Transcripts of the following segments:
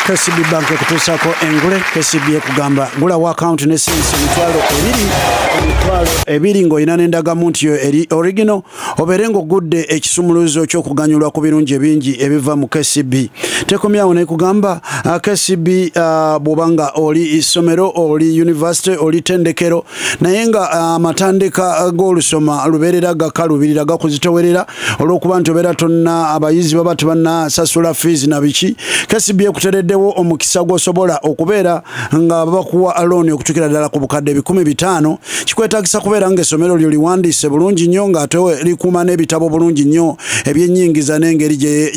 KCB Bank kutusako engule KCB kugamba gula wa account ne sense mitwalo ebiri ngo ina n'endagamuntu yo eri original oberengo gudde ekisumuluzo kyo kuganyulwa ku birungi ebingi ebiva mu KCB tekomyawo ne kugamba KCB bubanga oli isomero oli university oli tendekero nayenga amatandika golusoma luberera gakalubirira gakuzitowerera olwokuba ntobera tonna abayizi baba tubana sasula fees na bichi KCB kutereddewo omukisa gosobola okubeera nga bakuwa loan okutukira ddala ku bukadde 15 kikwetagisa kubeera ng'essomero lyo liwandiise bulungi nnyo ng'ate likuuma n'ebitabo bulungi nnyo ebyennyingiza n'engeri gye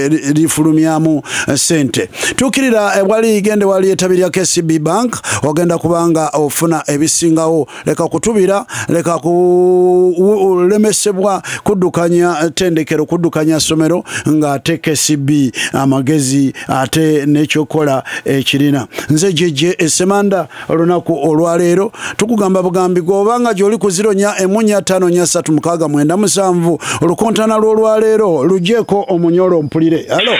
lifulumyamu sente tuukirira ewali gende wali etabirya KCB Bank ogenda kubanga ofuna ebisingawo leka kutubira leka kulemesebwa kuddukanya tendekero kuddukanya somero ng'ate KCB amagezi ate n'ekyokola ekirina nze jeje esemanda olunaku olwaleero tukugamba bugambi gobanga gyoli ku 0-4-5-3-6-9-7 olukontana lw'olwaleero lujeko omunyolo mpulire halo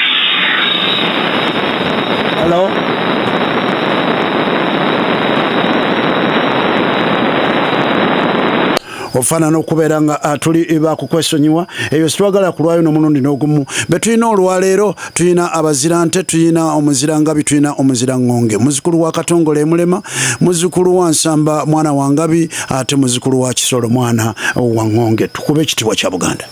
ofana n'okubeera nga tuli bakukwesonyiwa eyo situwagala kulwayo n'omulundi n'ogumu betulina olwaleero tulina abazirante tulina omuzirangabi tulina omuzirangonge muzukulu wa Katongole Mulema muzukulu wa Nsamba mwana wa Ngabi ate muzukulu wa Kisolo mwana wa Ngonge tukube ekitiibwa kya Buganda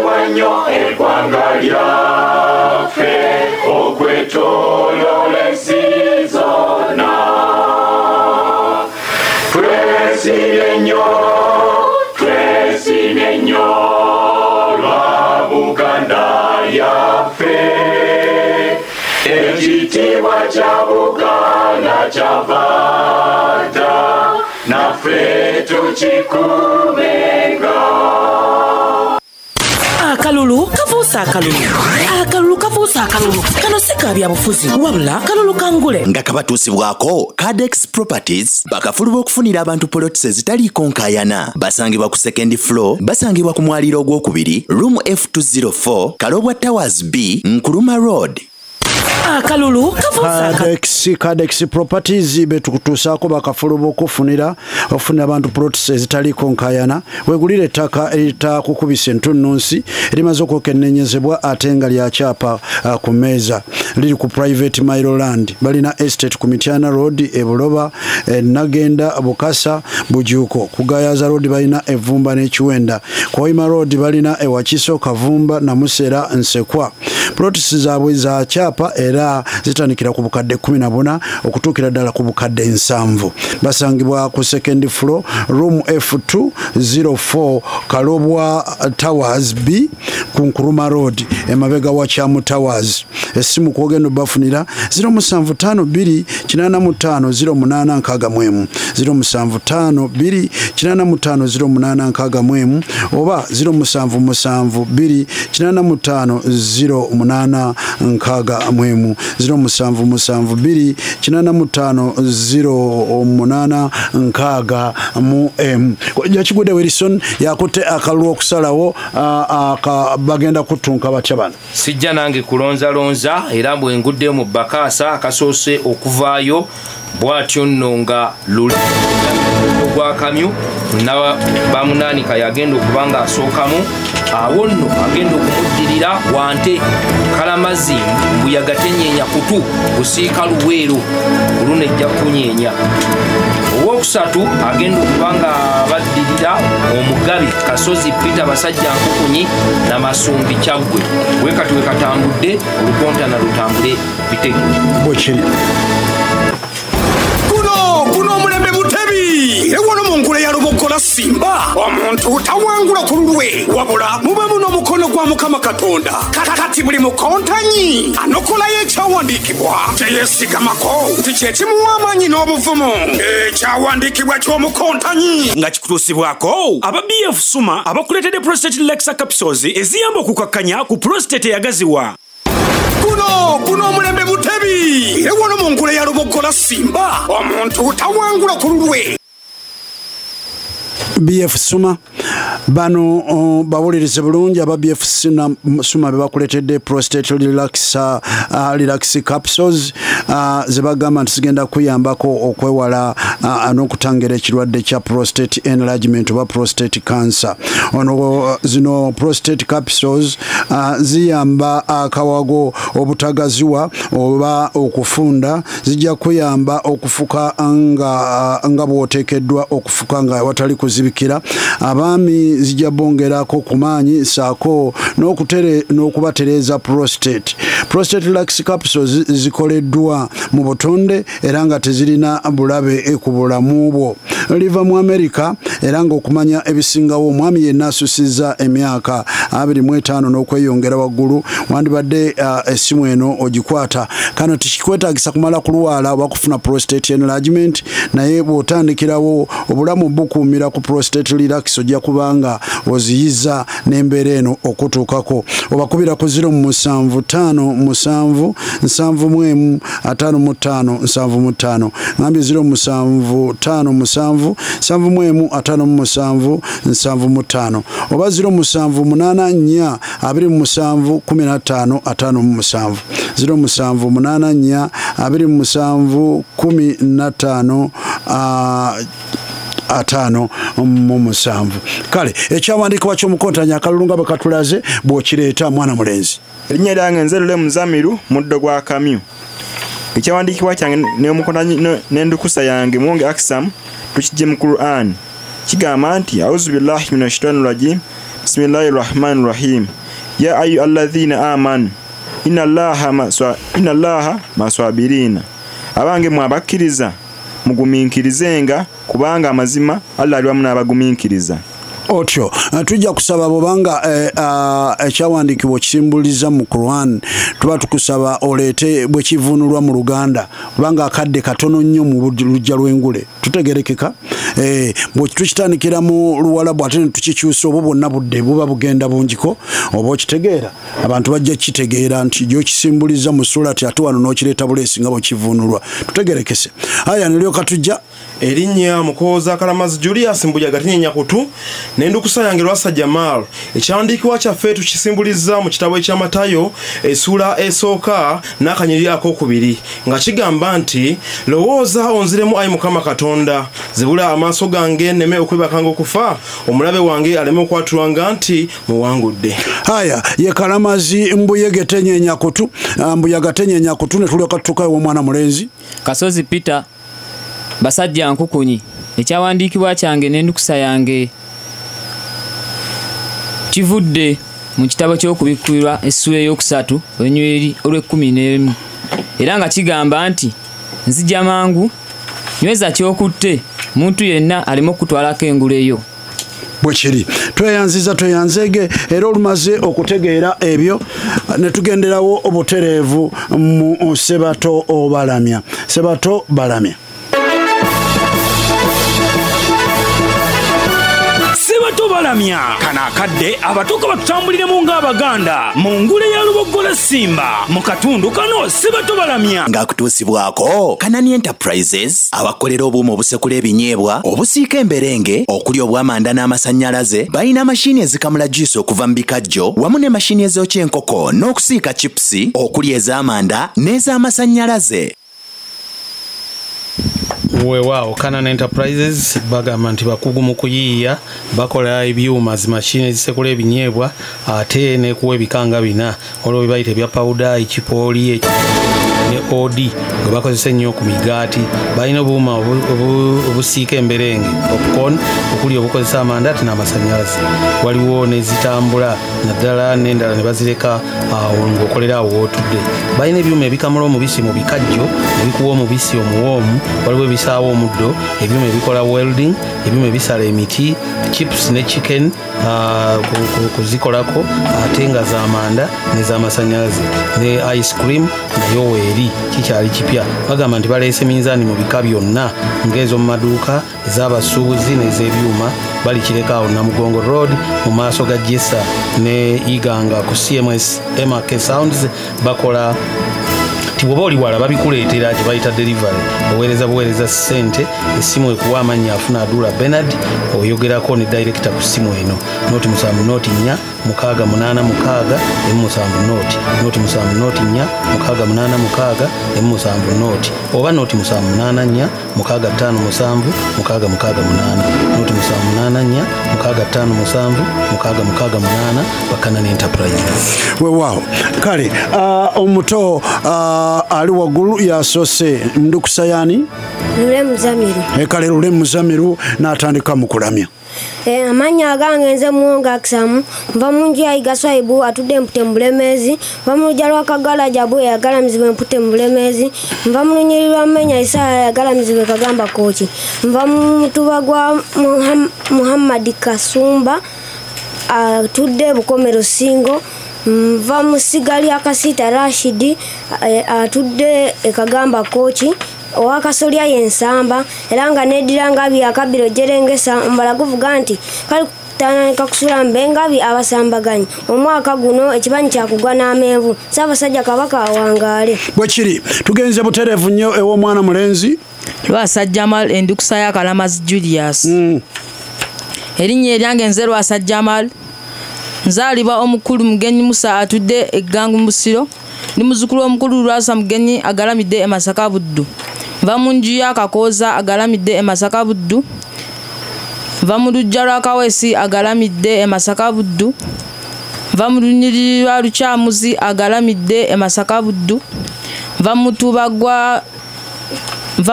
Wanyo ekwanga lyaffe okwetoloola ensi zonna twesibye nnyo lwa Buganda yaffe ekitiibwa kya Buganda kyavaata naffe tukikumenga akalulu kavuusa akalulu kano si kabya bufuzi wabula kalulu kangule nga kabatuusibwako Cadex Properties bakafulu b'okufunira abantu plots ezitaliiko nkaayana basangibwa ku second floor basangibwa ku mwaliro ogwokubiri room F204 Kalobwa Towers B Nkuruma Road akalulu Cadex Properties betukutuusaako bakafulu b'okufunira ofunira abantu plots ezitaliiko nkaayana wegulire ettaka eritakukubisa entunnunsi erimaze okwekennenyezebwa ate nga lyakyapa ku mmeeza liri ku private Mailoland balina estate ku Mityana Road Ebuloba Nagenda Bukasa Bujuuko ku Gayaza Road balina Evumba n'Ekiwenda ku Hoima Road balina Ewakiso Kavumba Namusera Nsekwa plots zaabwe za kyapa era zitandikira ku bukadde 14 okutuukira ddala ku bukadde 7 basangibwa ku second floor room F204 Kalobwa Towers B ku Nkuruma Road emabega wa Kyamu Towers esimu kwogendo bafunira 075285008 075285008 oba 077285008 075085008 yakigude Wilson yakutte akalulu okusalawo bagenda kutunka batya bano sijja nange kulonzalonza era bwe ngudde mu Bakasa akasoose okuvaayo bwatyo nno nga luli gwa kamyu na bamunaanika yagenda okubanga asookamu awo nno agenda okumuddirira wante Kalamazi mbuyaga tenyeenya kutu busiika Luweero olunejja kunyeenya owokusatu agenda okubanga baddirira Omugabi Kasozi Peter Basajja Nkukunyi na Masumbi Kyaggwe wekati wekatambudde olukontana lutambule bitege bwekiri kuno mulembe Mutebi ewono mungule ya Lubogola Simba omuntu tawangula ku lulwe wabula mube muno mukono gwa Mukama Katonda kati buli mukontanyi anokola y'ekyawandiikibwa kyeyesigamako nti kyekimuwa amaanyi n'obuvumu ekyawandiikibwa ky'omukontanyi nga kikutuusibwako aba BF Suma abakuleetedde prostate Lexa capsules eziyamba okukakkanya ku prostate eyagaziwa kuno mulembe Mutebi mutebi era wano mu ngule ya Lubogola Simba omuntu tawangula ku lulwe. BF Suma bano bawulirize bulungi aba BF Suma bebakuletedde prostate relax capsules zebagamba nti zigenda kuyambako okwewala n'okutangira ekirwadde kya prostate enlargement oba prostate cancer. Ono zino prostate capsules ziyamba akawago obutagaziwa oba okufunda, zijja kuyamba okufuka nga bwoteekeddwa okufuka nga watali kuzibikira. Abaami zijja bongerako ku maanyi saako n'okubatereeza prostate. Prostate relax capsules zikoleddwa mu butonde era nga tezirina bulabe ku bulamu bwo. Liva mu America era nga okumanya ebisingawo omwami yenna asusizza emyaka 25 n'okweyongera waggulu, wandibadde essimu eno ogikwata. Kano tikikwetaagisa kumala kulwala oba kufuna prostate enlargement, naye bw'otandikirawo obulamu bukuumira ku prostate relax ojja kubanga oziyiza n'embeera eno okutuukako. Obakubira ku 07557515575 ngambye 07557515575 oba 078427515 0784275 kale ekyawandiikibwa ky'omukontanya akalulu nga bwe katulaze bw'okireeta mwana mulenzi. Erinnya lyange nze Lule Muzamiru muddo gwa Kamyu. Ekyawandiikibwa kyange n'omukontanya n'endukusa yange Mwonge Aksam tukijje mu Quran kigamba nti auzu billahi minash shaitani rajim bismillahir rahmanir rahim ya ayyuhalladhina amanu inna allaha maswabirina. Abange mwabakkiriza mugumiikirizenga kubanga amazima Allah ali wamu n'abagumiikiriza. Otyo tujja kusaba bobanga ekyawandiikibwa kisimbuliza mu Quran tuba tukusaba oleete bwe kivunulwa mu Luganda kubanga akadde katono nnyo mu lujja lw'engule tutegerekeka. Bwe tukitandikira mu Luwalabu ate ne tukikyusa obwo bwonna budde buba bugenda bungiko oba okitegeera abantu bajja kitegeera nti gy'okisimbuliza mu surati ate wano n'okireeta buleesi nga bwe kivunulwa tutegerekese. Aya nilyoka tujja erinnya Mukoza Kalamazi Julius Mbuyaga Tinnya Kutu n'endukusa yange Lwasa Jamal. Ekyandiikibwa kyaffe tukisimbuliza mu kitabo ekya Matayo essula esooka n'akanyiri ak'okubiri nga kigamba nti lowooza onziremu ayi Mukama Katonda zibula amaaso gange nneme okwebakanga okufa omulabe wange aleme okwatulwanga nti muwangudde. Haya ye Kalamazi Mbuyaga Tinnya Kutu Mbuyaga Tinnya Kutu ne tulyoka tutukayo omwana mulenzi Kasozi Peter Basajja Nkukunyi. Ekyawandiikibwa kyange n'endukusa yange kivudde mu kitabo ky'okubikkulirwa essula ey'okusatu olunyweri olw'11 era nga kigamba nti nzija mangu nyweza kyokutte muntu yenna aleme okutwalako enguleyo. bwe kiri tweyanzege era olumaze okutegeera ebyo ne tugenderawo obutereevu mu Sebato Balamya. Sebato Balamya. Sebato Balamya kana akadde abatuuka batutambuliremu ng'Abaganda mu ngule ya Lubogola Simba mu katundu kano Sebato Balamya ng'akutuusibwako Kanani Enterprises abakolera obuuma obusekula ebinyeebwa obusiika emberenge okuli obw'amanda n'amasannyalaze balina mashini ezikamula juice okuva mu bikajjo wamu ne mashini ezookya enkoko n'okusiika chipusi okuli ez'amanda n'ez'amasannyalaze. Weewaawo Kanani Enterprises bagamba nti bakugu mu kuyiiya bakola ebyuma zimashini ezisekula ebinyeebwa ate n'ekuwa ebikanga bina olwo bayita ebya pawuda ekipooli ne odi gwe bakozesa ennyo ku migaati. Balina obuuma obusiika emberenge popcorn okuli obukozesa amanda ate n'amasannyalaze. Waliwo nezitambula naddala n'endala ne bazireka awo ng'okolera awo w'otudde. Balina ebyuma ebikamula omubisi mu bikajjo ebikuwa omubisi omuwoomu. Waliwo ebisaawa omuddo, ebyuma ebikola welding, ebyuma ebisala emiti, chips ne chicken kuzikolako ate nga z'amanda n'ez'amasannyalaze ne ice cream nayo weeri kikyali kipya. Bagamba nti baleese minzaani mu bika byonna ng'ezo mu maduuka ez'abasuubuzi n'ez'ebyuma bali kireka awo Namugongo Road mu maaso ga Jessa ne Iganga ku CMS MK Sounds bakola kati bwoba oli wala babikuleetera kye bayita delivery buweereza ssente essimu ekuwa amannya afuna Adula Bernard oyogerako ne director ku ssimu eno noti 7 noti 4 6 8 6 7 noti 7 noti 4 6 8 6 7 noti oba noti 7 8 4 6 5 7 6 6 8 noti 7 8 4 6 5 7 6 6 8 Buchanan Enterprises. Wow. Kale omuto ali waggulu yasose Ndukusa yani Lule Muzamiru. Kale Lule Muzamiru n'atandika mu kulamya. Amanya agange nze muwonga akisamu nva munju yayigaswaibu atudde mpute mbulemezi nva mu lujja lwa Kagala Jabu yagalamizibwe mpute mbulemezi nva mu lunyiri lwa Mmenya Isaya yagalamizibwe Kagamba Kochi nva mu mutuba gwa Muhammad Kasumba atudde Bukomero Singo nva mu Sigali Akasita Rashidi atudde Kagamba Kochi Owakasolya yensamba era nga nediranga byakabiro jerengesa mbala kuvuga nti kali tandika kusula mbengabi abasambaganye omwaka guno ekibanyi kyakugwa n'amenvu Ssaabasajja Kabaka awangaale bwekiri tugenze buterevu nnyo ew'omwana mulenzi Lwasa Jamal Endukusa ya Kalamazi Julius erinnya eryange nze Lwasa Jamal nzaalibwa omukulu Mugenyi Musa atudde eggangu Musiro ni muzukulu omukulu Lwasa Mugenyi agalamidde e Masaka Buddu va munju ya Kakoza agalamidde e Masaka Buddu va mu lujja lwa Kawesi agalamidde e Masaka Buddu va mu lunyiriri lwa Lukyamuzi agalamidde e Masaka Buddu va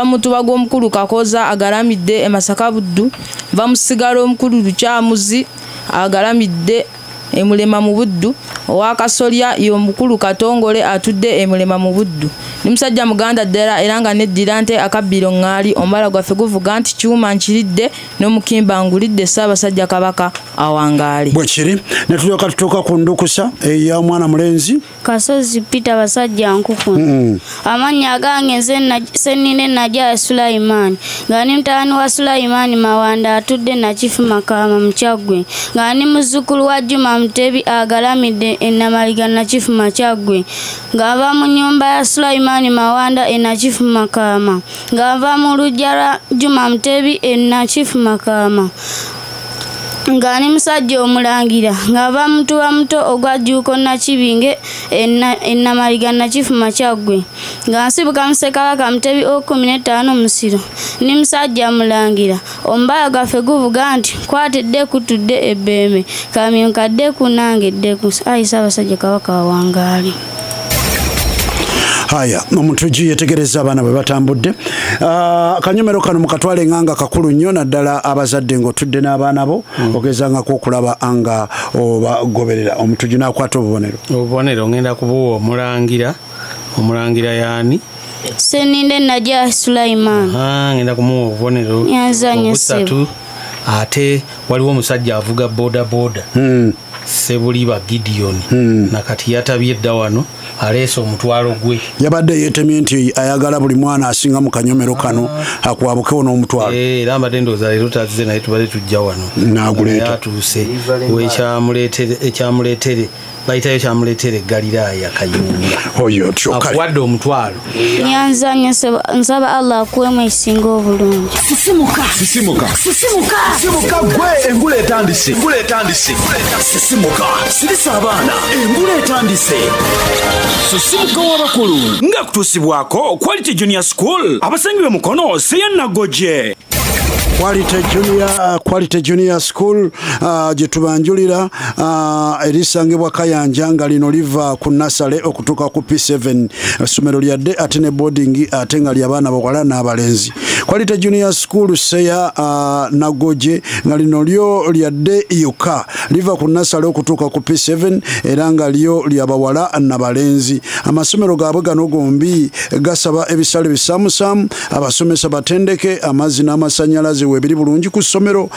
mutuba gw'omukulu Kakoza agalamidde e Masaka Buddu va musigalo omukulu Lukyamuzi agalamidde e Mulema mu Buddu owakasolya y'omukulu Katongole atudde e Mulema mu Buddu ni musajja muganda ddera era nga neddira nte akabbiro ŋŋaali omubala gwaffe guvuga nti kyuma nkiridde n'omukimba ngulidde Ssaabasajja Kabaka awangaale bwekiri ne tulyoka tutuuka ku Ndukusa eya mwana mulenzi Kasozi Peter Basajja Nkukunu amannya agange nze Sennine Najja Sulaiman nga ni mutaani wa Sulaiman Mawanda atudde na Chief Makama Mukyagwe nga ni muzzukulu wa Juma Mutebi agalamidde Ennamaliga na Chief Makyagwe nga ava mu nnyumba ya Sulaiman Mawanda ena Chief Makama nga ava mu lujja lwa Juma Mutebi ena Chief Makama nga ni musajja omulangira nga ava mutuba muto ogwa Jjuuko Nakibinge Ennamaliga na Chief Makyagwe nga nsibuka Musekabaka Mutebi 15 Musiro ni musajja mulangira ombala gwaffe guvuga nti kwatidde kutudde ebbembe kamyonkadde kunange ddeku ayi Ssaabasajja Kabaka awangaale. Haya omuntu yetegereza abaana bwe batambudde akanyomero kano mukatwale nganga kakulu nnyo naddala abazadde ng'otudde n'abaana bo ogezangako okulaba nga obagoberera omuntu nakwata obubonero ngenda kubuwa omulangira yani Senninde Najja Sulaiman ngenda kumuwa obubonero obusatu ate waliwo omusajja avuga boda Sebuliba Gideon nakati yatabye dda wano aleese omutwalo gwe yabadde yetemye nti ayagala buli mwana asinga mu kanyomero kano akwabukewo n'omutwalo era mbadde ndowooza leero tazze naye tubadde tujja wano naguleeta atuuse ekyamuleetere bayitayo kyamuleetere Galiraaya Kayunga akuwadde omutwalo nyanzanya nsaba Allah akuwemu ekisinga obulungi sisimuka gwe engula etandise sisimuka sirisa abaana engula etandise sisimuka w'abakulu nga kutuusibwako Quality Junior School abasangibwe mukono Seyannagoje Quality Junior School gye tubanjulira erisangibwa Kayanja nga lino liva ku Nasale okutuuka ku P7 essomero lyadde ate ne boarding ate nga ly'abaana bawala n'abalenzi. Quality Junior School Seya Nagoje nga lino lyo lyadde yuka liva ku Nasale okutuuka ku P7 era nga lyo ly'abawala n'abalenzi. Amasomero gaabwe gano gombi gasaba ebisale bisaamusaamu abasomesa batendeke amazzi n'amasannyalaze webiri bulungi ku ssomero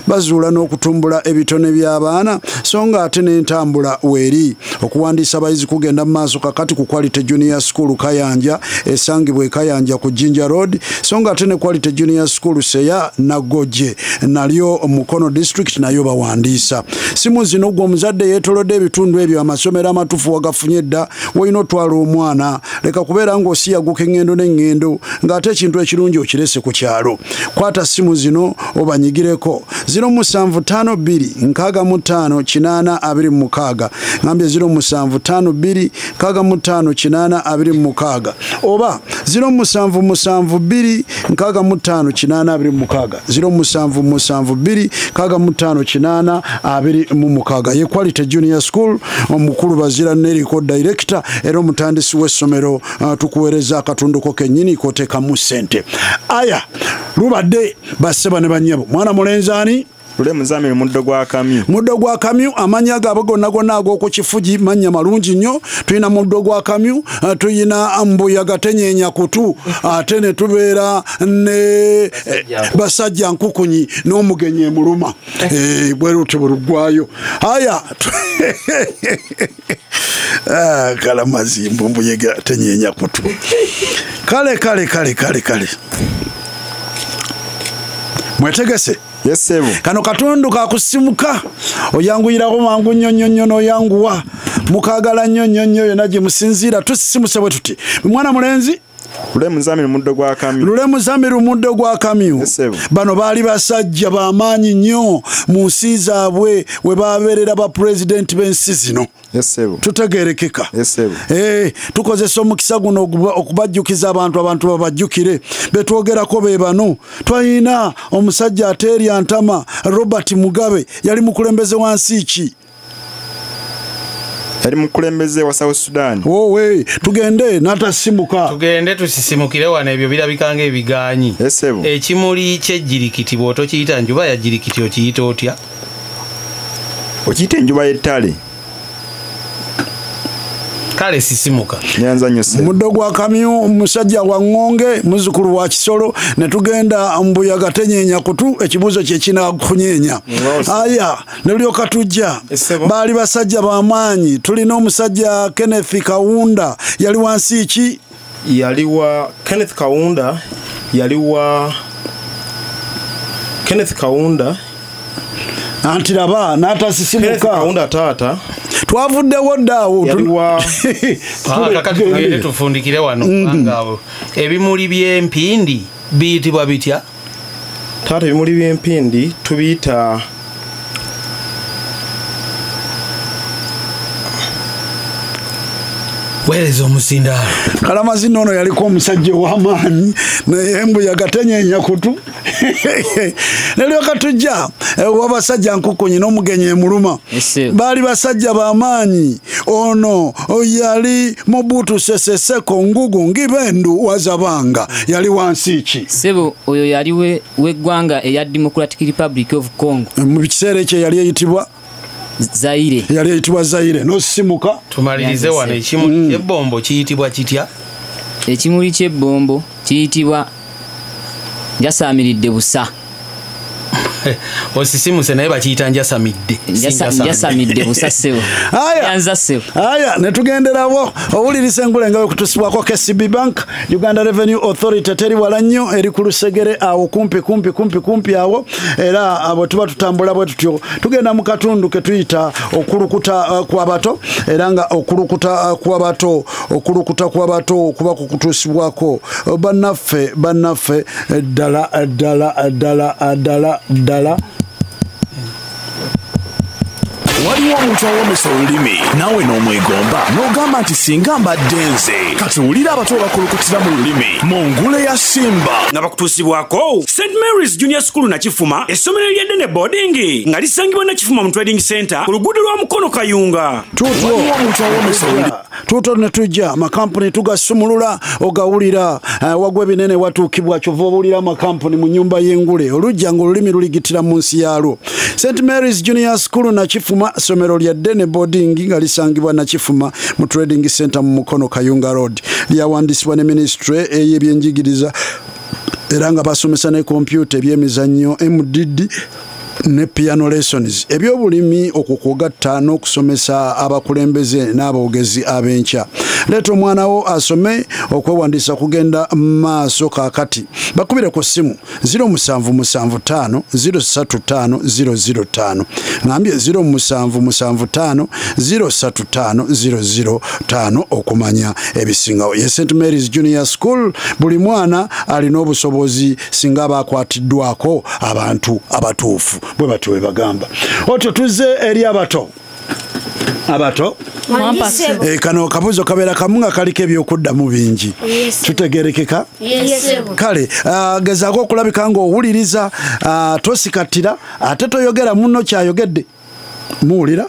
bazuula n'okutumbula ebitone by'abaana so nga ate n'entambula weeri okuwandiisa abayizi kugenda mu maaso kakati ku Quality Junior School Kayanja esangibwa Kayanja ku Jinja Road Road so nga ate ne Quality Junior School Seya Nagoje nalyo Mukono District nayo bawandiisa. Simu zino gwo omuzadde yeetolodde ebitundu ebyo amasomero amatuufu wagafunye dda walina otwala omwana leka kubeera ng'osiyaguka eŋŋendo n'eŋŋendo ng'ate ekintu ekirungi okirese ku kyalo. Kwata simu zino obanyigireko 075565826 ngambye 075565826 oba 077265826 077265826 ye Quality Junior School omukulu Bazira Neriko Director era omutandisi w'essomero tukuweereza akatunduko kennyini koteekamu ssente. Aya lubadde basseba ne bannyabo mwana mulenzani Lule Muzamiru muddo gwa Kamyu. Muddo gwa Kamyu amanya gabo gonna ag'oku kifugi manya malungi nnyo. Tulina muddo gwa Kamyu, tulina Mbuya Gatenyenya kutu, ate ne tubeera ne basajja nkukunyi n'omugenyi muluma. Bweruti bulugwayo. Haya. Kalamazimbu Mbuya Gatenyenya kutu. Kale. Mwetegese. Yes, sebu. Kano katundu kakusimuka oyanguyirako mangu nnyo n'oyanguwa mukagala nnyo yonna gye musinziira tusisimuse bwe tuti mwana mulenzi Lule Muzamiru muddo gwa Kamyu. Lule Muzamiru muddo gwa Kamyu. Yes, sebu. Bano baali basajja b'amaanyi nnyo mu nsi zaabwe we baabeerera ba president b'ensi zino. Yes, sebu. Tutegeerekeka. Yes, sebu. Tukozesa omukisa guno okubajjukiza abantu babajjukire betwogerako be bano. Twalina omusajja ateerya ntama Robert Mugabe yali mukulembeze wansi ki? Yali mukulembeze wa South Sudan. Tugende natasimuka. Tugende tusisimukire wano ebyo birabika ng'ebigaanyi. Yes, sebu. Ekimuli ky'ejjirikiti bw'oto kiyita njuba ya jjirikiti okiyita otya? Okiyita enjuba y'ettale. Kale sisimuka. Nyanza nnyo sebu. Muddo gwa Kamyu omusajja wa Ngonge muzzukulu wa Kisolo ne tugenda Mbuya Gatenyenya kutu ekibuuzo kye kinakunyeenya. Aya ne lyoka tujja baali basajja b'amaanyi tulina omusajja Kenneth Kaunda yali wansi ki? Kenneth Kaunda antiraba n'atasisimuka Kaunda taata twavuddewo ddaawo kakati tugende tufundikire wano ngaawo ebimuli by'empindi biyitibwa bitya? Taata ebimuli by'empindi tubiyita weereza omusindaalo. Kalamazina ono yaliko omusajja ow'amaanyi naye Mbuya Gatenyenya kutu nelyoka tujja wabasajja nkukunyi n'omugenyi emuluma baali basajja b'amaanyi ono yali Mobutu Sese Seko Ngugu Ngibendu Wazabanga yali wansi ki? Sebo oyo yali w'eggwanga eya Democratic Republic of Congo mu kiseera ekyo yali eyitibwa Zaire. Yali eyitibwa Zaire n'osimuka. Tumalirize wano ekimuli ky'ebbombo kiyitibwa kitya? Ekimuli ky'ebbombo kiyitibwa njasaamiridde busa. Osisimuse naye bakiyita njasamidde. Njasamidde busa ssebo. Yanza ssebo. Aya ne tugenderawo owuliriza engule nga kutusibwako KCB Bank Uganda Revenue Authority teri wala nnyo eri ku Lusegere awo kumpi awo era abo tuba tutambula bwe tutyo tugenda mu katundu ke tuyita okulukuta kw'abato era nga okulukuta kw'abato kuba kutusibwako bannaffe ddala waliwo omuntu awomesa olulimi naawe n'omwegomba n'ogamba nti singa mbadde nze kati wulira abato bakulukutira mu lulimi mu ngule ya Simba nga bakutuusibwako St. Mary's Junior School Nakifuma essomero ery'edde ne boarding nga lisangibwa Nakifuma mu Trading Center ku luguudo lwa Mukono Kayunga. waliwo omuntu awomesa olulimi tuto ne tujja amakampuni tugasumulula ogawulira wagwa ebinene watuukibwa kyova obulira amakampuni mu nnyumba y'engule olujja ng'olulimi luligitira mu nsi yaalwo. St. Mary's Junior School Nakifuma somero lya Dene Boarding nga lisangibwa Nakifuma mu Trading Center mu Mukono Kayunga Road lyawandisibwa ne Ministry ey'ebyenjigiriza era nga basomesa ne kompyuta ebyemizannyo MDD ne piano lessons ebyobulimi okukugatta n'okusomesa abakulembeze n'aboogezi ab'enkya. leeta omwana wo asome okwewandiisa kugenda maaso kaakati bakubire ku ssimu 0775 035 005 ngambye 0775 035 005 okumanya ebisingawo ye St Mary's Junior School buli mwana alina obusobozi singa bakwatiddwako abantu abatuufu bwe batyo bwe bagamba otyo tuzze eri abato kano kabuzo kabeera kamu nga kaliko ebyokuddamu bingi tutegerekeka kale gezaako okulabika ng'owuliriza tosikatira ate toyogera muno kyayogedde muwulira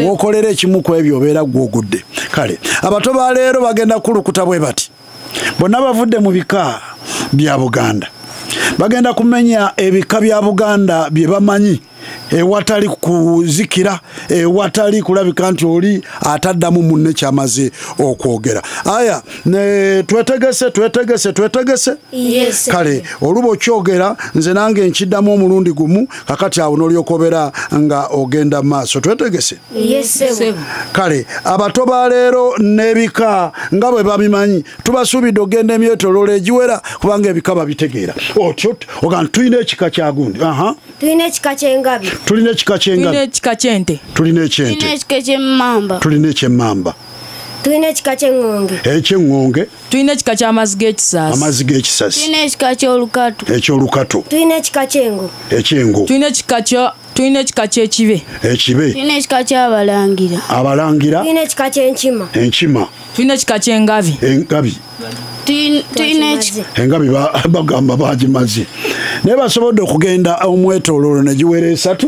wokolera ekimu ku ebyo obeera gwogudde kale abato ba leero bagenda kulukuta bwe bati bonna bavudde mu bika bya Buganda bagenda kumenya ebika bya Buganda bye bamanyi ewatali kuzikira ewatali kulabika nti oli ataddamu munne kyamaze okwogera aya twetegese kale oluba okyogera nze nange nkiddamu omulundi gumu kakati awo n'olyokobera nga ogenda maaso twetegese kale abato ba leero n'ebika nga bwe babimanyi tubasuubidde ogenda emyetololo egiwera kubanga ebika babitegeera otyo ogamba tulina ekika kyagundi tulina ekika ky'engabi tulina ekika ky'engabi tulina ekika ky'ente tulina ekyente tulina ekika ky'emmamba tulina ekyemmamba tulina ekika ky'eŋŋonge eky'eŋŋonge tulina ekika ky'amazzi g'ekisasi tulina ekika ky'olukatu eky'olukatu tulina ekika ky'engo tulina ekika ky'ekibe tulina ekika ky'abalangira tulina ekika ky'enkima tulina ekika ky'engabi engabi bagamba bagimaze naye basobodde okugenda omwetololo negiwera 3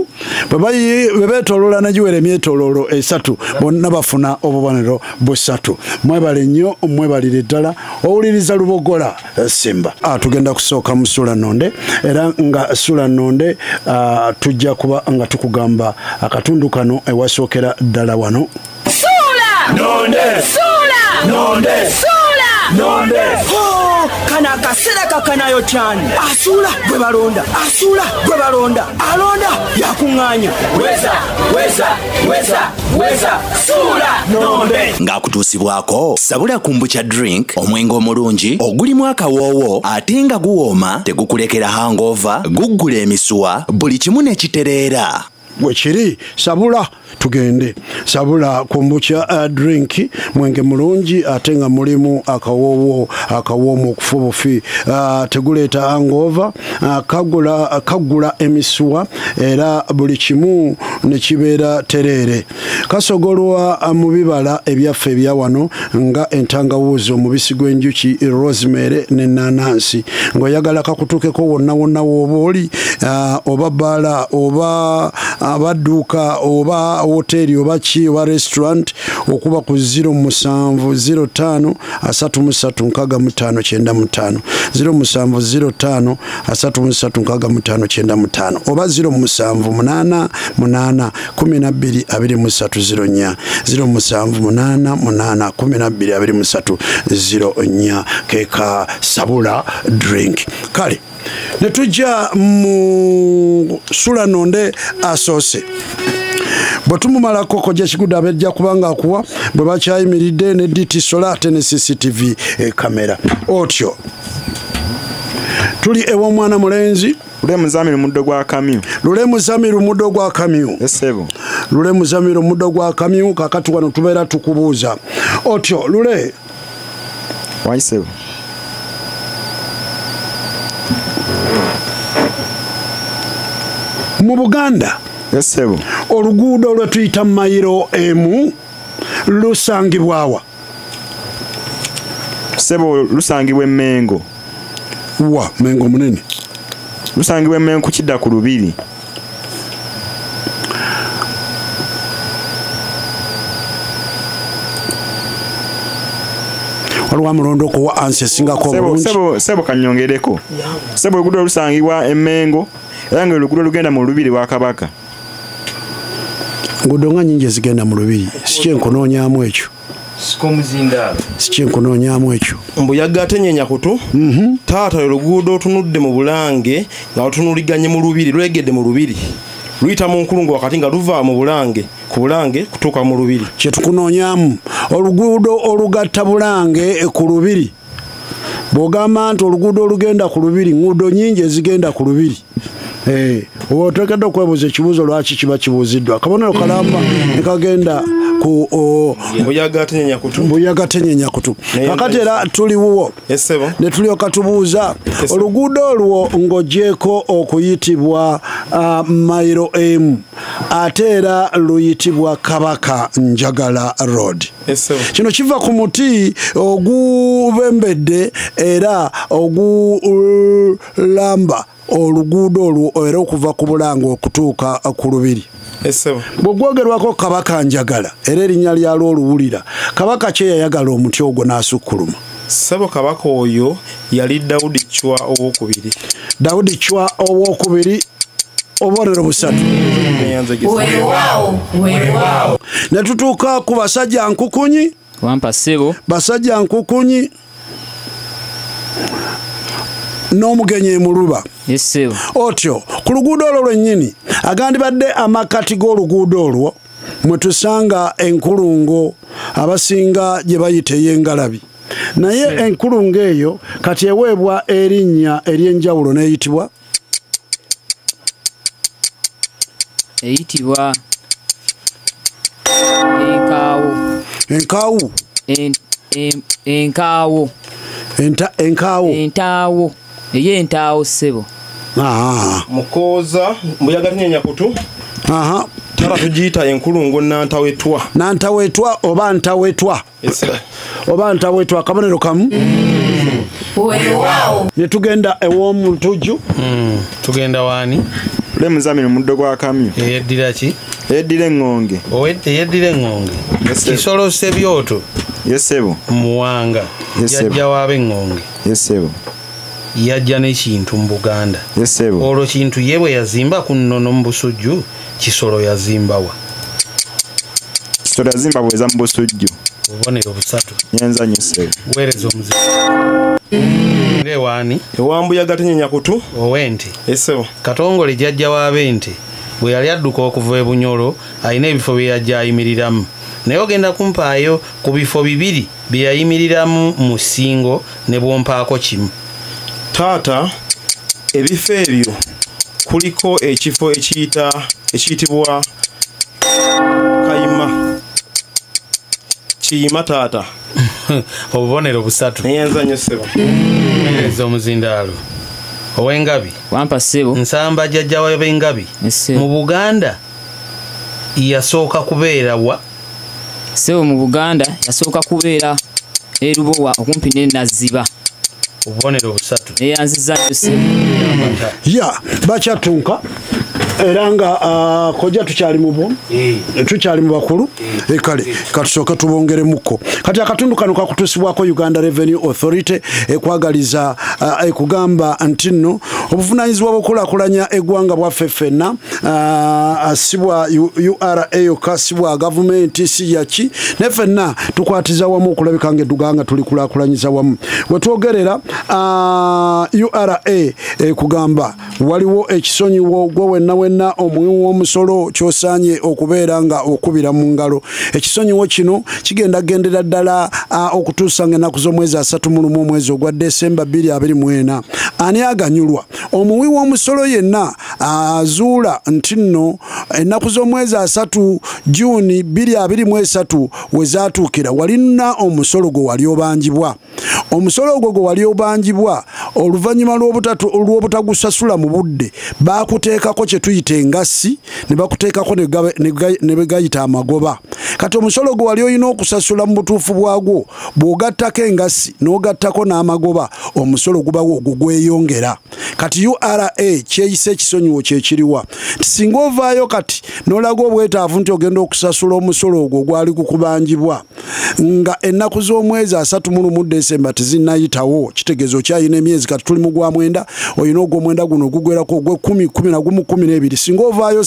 bwe beetolola negiwera emyetololo 3 bonna bafuna obubonero 3 mwebale nnyo mwebalire ddala owuliriza Lubogola Simba tugenda kusooka mu Sula Nonde era nga Sula Nonde tujja kuba nga tukugamba akatundu kano ewasookera ddala wano Nonde kana akasera kakanayo cyane asula gwe balonda alonda yakuŋŋaanya weza sula nonde ng'akutuusibwako sabula kumbucha drink omwenge omulungi ogulimu akawoowo ate nga guwooma tegukulekera hangover guggula emisuwa buli kimu nekitereera wekiri sabula tugende sabula kumbucha drink mwenge mulungi ate nga mulimu akawoomu okufubufi teguleeta hangover kagula emisuwa era buli kimu nekibeera tereere kasogolwa mu bibala ebyaffe ebya wano nga entangawuzi omubisi gw'enjuki rosemary n'enanansi ng'oyagala kakutuukeko wonna wooba oli oba bbala oba abadduuka oba hoteli oba ki oba restaurant okuba ku 0705 33655 0705 33655 oba 0788 122304 0788 122304 keka sabula drink kale netujja mu Sula Nonde asoose bwe tumumalako kojja kigudu abejja kubanga akuwa bwe bakyayimiridde ne DT Solate ne CCTV kamera otyo tuli ew'omwana mulenzi Lule Muzamiru muddo gwa kamyu Lule Muzamiru muddo gwa kamyu kakati wano tubeera tukubuuza otyo Lule waisebo mu Buganda oluguudo lwe tuyita mayiro emu lusangibwawa sebo lusangibwa Mengo Mengo munene lusangibwa Mengo kukidda ku Lubiri waliwo amulondo kuwa ansi singako bulungi sebo kanyongereko sebo oluguudo lusangibwa Mengo era nga oluguudo lugenda mu Lubiri wa Kabaka ngudo nga nyingi zigenda mu Lubiri sikyenkunoonyaamu ekyo sikyenkunoonyaamu ekyo mbuyaga atenyenya kutu taata oluguudo otunudde mu Bulange nga otunuliganye mu Lubiri lwegedde mu Lubiri luyita mu nkulungo wakati nga luva mu Bulange ku Bulange kutuuka mu Lubiri. Kyetukunoonyamu oluguudo olugatta Bulange ku Lubiri. Bw'ogamba nti oluguudo olugenda ku Lubiri, nguudo nnyingi ezigenda ku Lubiri. Oteekedde okwebuuza ekibuuzo lwaki kiba kibuuziddwa. Akabonero kalamba ne kagenda ku Mbuyaga Tenyenyakutu. Mbuyaga Tenyenyakutu. Kakati era tuliwo. Ne tulyoka tubuuza oluguudo olwo ng'ogyeko okuyitibwa Mairo M. Ate era luyitibwa Kabaka Njagala Road. Kino kiva ku muti ogubembedde era ogulamba oluguudo olwo era okuva ku Bulange okutuuka ku Lubiri. Bw'ogwogerwako Kabaka Njagala era erinnya lyalwo oluwulira. Kabaka kye yayagala omuti ogwo n'asukkuluma. Ssebo kabaka oyo yali Daudi Chwa owokubiri. Daudi Chwa owokubiri. Obonero busatu. Ne tutuuka ku basajja nkukunyi. Wampa ssebo. Basajja nkukunyi. N'omugenyi emuluba. Yesebo. Otyo ku luguudo olwo lwennyini agandibadde amakati g'oluguudo olwo mwe tusanga enkulungo abasinga gye bayita ey'engalabi. Naye enkulungo eyo kati eweebwa erinnya ery'enjawulo n'eyitibwa enkaawo. Enkaawo. Enkaawo. Enkaawo. Entaawo. Entaawo ssebo. Mukooza Mbuyaga Tenyenyakutu. Tara tugiyita enkulungo Nantawetwa. Nantawetwa oba Ntawetwa. Oba Ntawetwa akabonero kamu. Ne tugenda ew'omutuju. Tugenda waani? Le Muzamiru muddo gwa Kamyu. Eyeddira ki? Eyeddira eŋŋonge. Eyeddira eŋŋonge. Kisolo Sebyoto. Yesebo. Muwanga. Yajja w'ab'eŋŋonge. Yesebo. Yajja n'ekintu mu Buganda. Yesebo. Olwo kintu ye bwe yazimba ku nnono mu Busujju, kisolo yazimbawa. Kisolo yazimba bweza mu Busujju. Obubonero busatu. Nyenza nnyo ssebo. Weereza omuzibu. Waani? Ewa Mbuyaga Tenyenyakutu. Ow'ente. Yesebo. Katongole jjajja w'ab'ente bwe yali adduka okuva e Bunyoro alina ebifo bye yajja ayimiriramu. Naye ogenda kumpaayo ku bifo bibiri bye yayimiriramu mu Ssingo ne bwompaako kimu. Taata ebifo ebyo kuliko ekifo ekiyitibwa Kayima. Kiyima taata. Obubonero busatu. Neyenza nnyo ssebo. Ezo omuzindaalo. Ow'engabi. Wampa ssebo. Nsamba jjajja w'ab'engabi. Mu Buganda yasooka kubeera wa? Ssebo mu Buganda yasooka kubeera e Lubowa okumpi ne Naziba. Obubonero busatu. Neyanziza nnyo ssebo. Bakyatunka era nga kojja tukyali mu bo tukyali mu bakulu kale katusooke tubongeremuko kati akatundu kano kakutuusibwako Uganda Revenue Authority ekwagaliza ekugamba nti nno obuvunaanyizibwa bw'okulaakulanya eggwanga bwaffe ffenna asibwa URA okasibwa gavumenti si yaki ne ffenna tukwatiza wamu okulabika ng'edduganga tuli kulaakulanyiza wamu wetwogerera URA ekugamba waliwo ekisonyiwo gwe wenna omuwi w'omusolo ky'osaanye okubeera nga okubira mu ngalo. Ekisonyiwo kino kigenda gendera ddala okutuusa ng'ennaku z'omwezi 31 omwezi ogwa Desemba 2024. Ani aganyulwa? Omuwi w'omusolo yenna azuula nti nno ennaku z'omwezi 3 Juni 2023 we zaatuukira walina omusolo gwe wali obanjibwa. Omusolo ogwo gwe wali obanjibwa oluvannyuma lw'obutagusasula mu budde baakuteekako kye tuyita engassi ne bakuteekako ne begayita amagoba. Kati omusolo gwe wali olina okusasula mu butuufu bwagwo bw'ogattako engassi n'ogattako n'amagoba omusolo gubawo ogwo gweyongera. Kati URA kyeyisa ekisonyiwo kyekiriwa nti singa ovaayo kati n'olaga obwetaavu nti ogenda okusasula omusolo ogwo gwali kukubanjibwa nga ennaku z'omwezi 31 Desemba tezinnayitawo kitegeeza okyayina emyezi kati tuli mu gwa mwenda olina ogw'omwenda guno ogugwerako ogw'ekkumi, 11, 12 singa ovaayo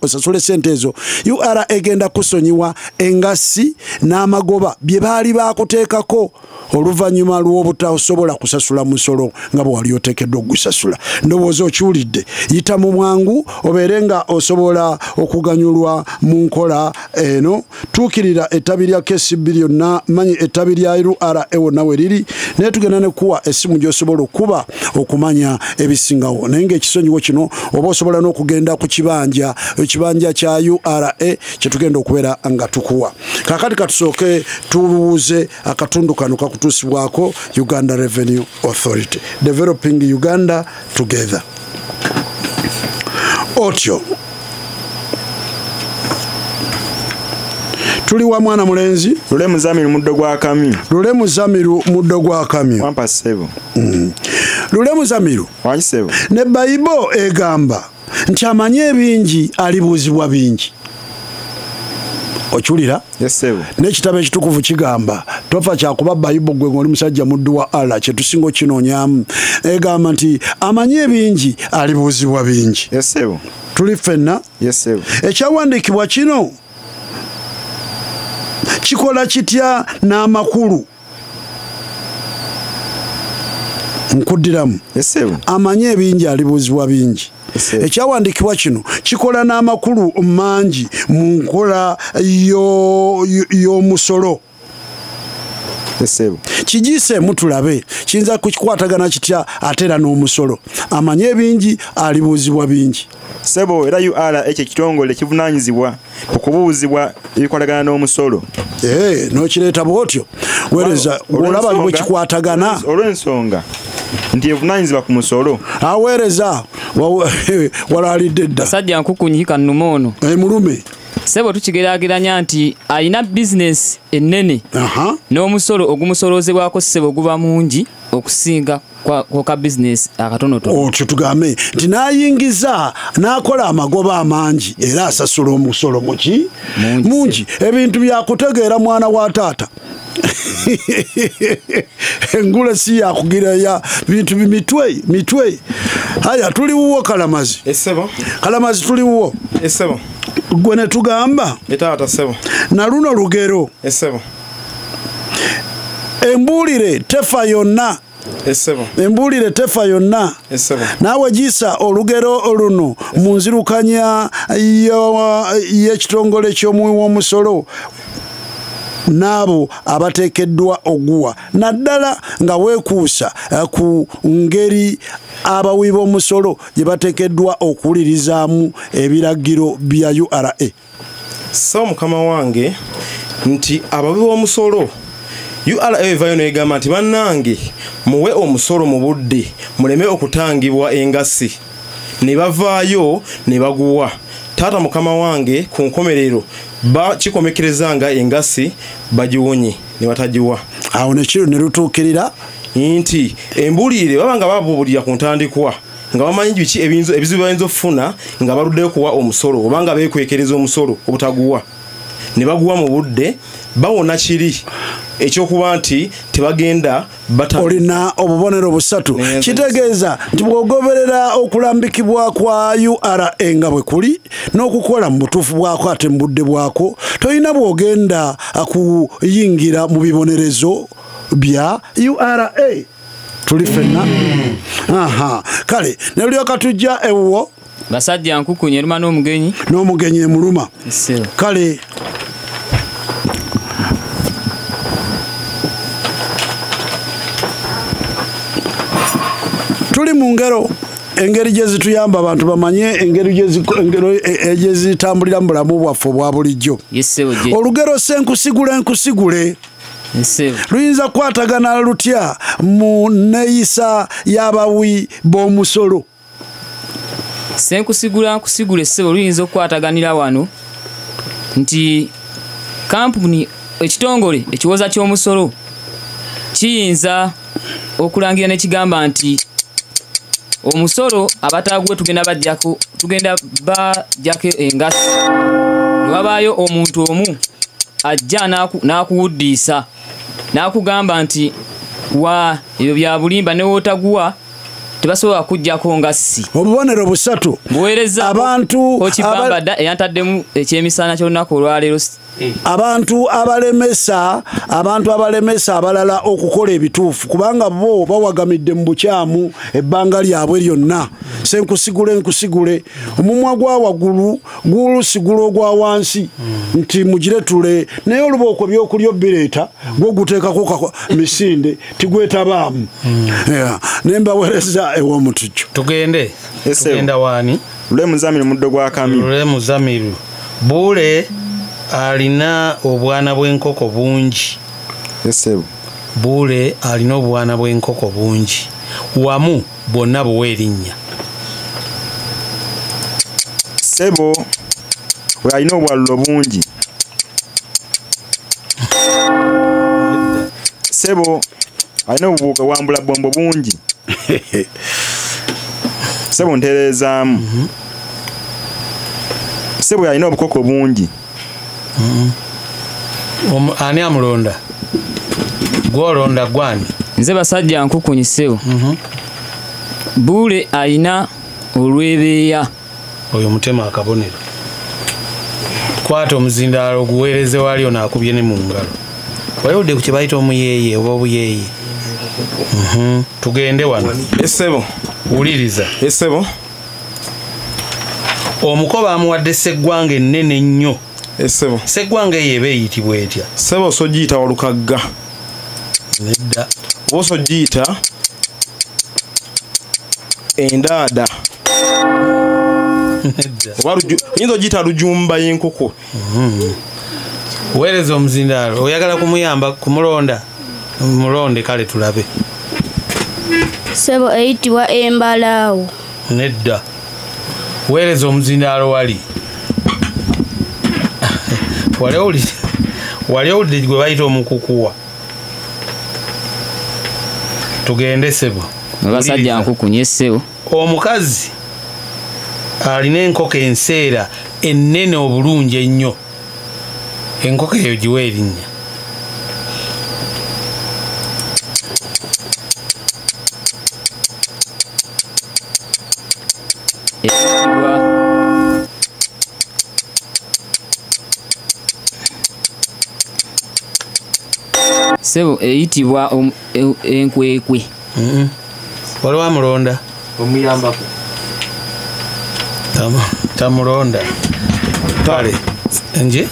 osasule sente ezo URA egenda kusonyiwa engassi n'amagoba bye baali baakuteekako oluvannyuma lw'obutasobola kusasula musolo nga bwe wali oteekeddwa ogusasula. Ndowooza okiwulidde, yita mu mwangu obeere nga osobola okuganyulwa mu nkola eno. Tuukirira ettabi lya KCB lyonna, manyi ettabi lya URA wonna we liri, naye tugenda ne kuwa essimu gy'osobola okuba okumanya ebisingawo. Naye ng'ekisonyiwo kino oba osobola n'okugenda ku ekibanja kya URA kye tugenda okubeera nga tukuwa. Kaakati katusooke tubuuze akatundu kano kakutuusibwako Uganda Revenue Authority, Developing Uganda Together. Otyo tuli wa mwana mulenzi Lule Muzamiru muddo gwa Kamyu. Lule Muzamiru muddo gwa Kamyu. Wampa ssebo. Lule Muzamiru. Wanyi ssebo. Ne Bayibo egamba nti amanye ebingi alibuuzibwa bingi. Okiwulira? Yes ssebo. N'ekitabo ekitukuvu kigamba tofa kyakuba Bayibo gwe ng'oli musajja muddu wa Allah kye tusinga okinoonyaamu. Egamba nti amanye ebingi alibuuzibwa bingi. Yes ssebo. Tuli ffenna? Yes ssebo. Ekyawandiikibwa kino kikola kitya n'amakulu? Nkuddiramu. Yes ssebo. Amanye ebingi alibuuzibwa bingi. Ekyawandiikibwa kino kikola n'amakulu mangi mu nkola y'omusolo. Kigiseemu tulabe kiyinza kukikwatagana kitya ate era n'omusolo. Amanye ebingi alibuuzibwa bingi. Sebo era URA ekyo ekitongole kivunaanyizibwa okubuuzibwa ebikwatagana n'omusolo. N'okireeta bw'otyo weereza olaba bwe kikwatagana olw'ensonga nti evunaanyizibwa ku musolo. Aweereza walaalidde dda basajja nkukunyika nnuma ono mulume. Sebo tukigeraageranya nti alina bizinesi ennene n'omusolo ogumusolozebwako Sebo guba mungi okusinga kwa bizinesi akatonotono. Otyo tugambe nti n'ayingiza n'akola amagoba amangi era asasula omusolo muki mungi. Ebintu byakutegeera mwana wa taata. Engule si yakugira ya bintu mitwe. Haya tuliwo Kalamazi. Essebo. Kalamazi tuliwo. Essebo. Gwe ne tugamba. Etaata ssebo. Na luno lugero. Essebo. Embuulire tefa yonna. Essebo. Embuulire tefa yonna. Essebo. Naawe gisa olugero oluno mu nzirukanya y'ekitongole ky'omuwi w'omusolo n'abo abateekeddwa oguwa naddala nga weekuusa ku ngeri abawi b'omusolo gye bateekeddwa okuwulirizaamu ebiragiro bya URA. So mukama wange nti abawi b'omusolo URA evaayo n'egamba nti bannange muwe omusolo mu budde muleme okutangibwa engasi. Ne bavaayo ne baguwa. Taata mukama wange ku nkomerero kikomekerezanga engasi bagiwonye ne batagiwa. Awo nekiro ne lutuukirira nti embuulire babanga babuulira ku ntandikwa nga bamanyi biki ebizibu bayinza okufuna nga baluddeyo kuwa omusolo obanga beekwekereza omusolo obutaguwa ne baguwa mu budde bawona kiri ekyokuba nti tebagenda olina obubonero busatu. Kitegeeza nti bw'ogoberera okulambikibwa kwa URA nga bwe kuli n'okukola mu butuufu bwako ate mu budde bwako tolina bw'ogenda kuyingira mu bibonerezo bya URA. Tuli ffenna. Kale ne lyoka tujja ewuwo basajja nkukunye eruma n'omugenyi emuluma. Kale tuli mu ngero engeri gye zituyamba abantu bamanye engeri gye zitambulira mu bulamu bwaffe obwa bulijjo. Olugero enkusigule luyinza kukwatagana lutya mu neeyisa y'abawi b'omusolo? Senkusigule ssebo luyinza okukwataganira wano nti kampuni ekitongole ekiwoza ky'omusolo kiyinza okulangira nekigamba nti omusolo abatagwe tugenda bajjako engasi. Wabaayo omuntu omu ajja n'akuwuddiisa n'akugamba nti wa ebyo bya bulimba ne wootaguwa tebasobola kujjako nga si obubonero busatu buweereza abantu okibamba eyantaddemu ekyemisana ky'olunaku olwaleero abantu abalemesa abalala okukola ebituufu kubanga bo bawagamidde mu bukyamu ebbanga lyabwe lyonna senkusigule omumwa gwa waggulu gulusigula ogwa wansi nti mugiretule naye olubooko byokulya obireeta gwe guteekako misinde tigwetabaamu nembaweereza ew'omutujjo tugende waani lule muzamiru muddo gwa kamyu lule muzamiru Buule alina obwana bw'enkoko bungi. Buule alina obwana bw'enkoko bungi. Wamu bonna buwe erinnya. Sebo we alina obwallo bungi. Sebo alina obubuuka wambula bombo bungi. Sebo nterezaamu. Sebo alina obukoko bungi. Ani amulonda? Gwolonda gwani? Nze basajja nkukunyiseo. Buule alina olwebeeya. Oyo mutema akabonero. Kwata omuzindaalo guweereze wali ono akubye ne mu ngalo. Wayodde ku kibayita omuyeeye oba obuyeeye. Tugende wano. Esebo. Wuliriza. Esebo. Omukoba amuwadde seggwanga ennene ennyo. Esebo. Seggwanga eyo eyitibwa etya? Sebo sogiyita walukagga. Nedda. Oba sogiyita endaada. Yinza ogiyita lujumba y'enkoko. Weereza omuzindaalo oyagala kumuyamba kumulonda mulonde kale tulabe. Sebo eyitibwa embalaawo. Nedda. Weereza omuzindaalo wali. Wali owulidde gwe bayita omukukuwa. Tugende Sebo. Basajja nkukunye Sebo. Omukazi alina enkoko enseera ennene obulungi ennyo. Enkoko eyo giwe erinnya. Sebo eyitibwa enkwekwe. Waliwo amulonda omuyambako. Tamulonda. Kale nje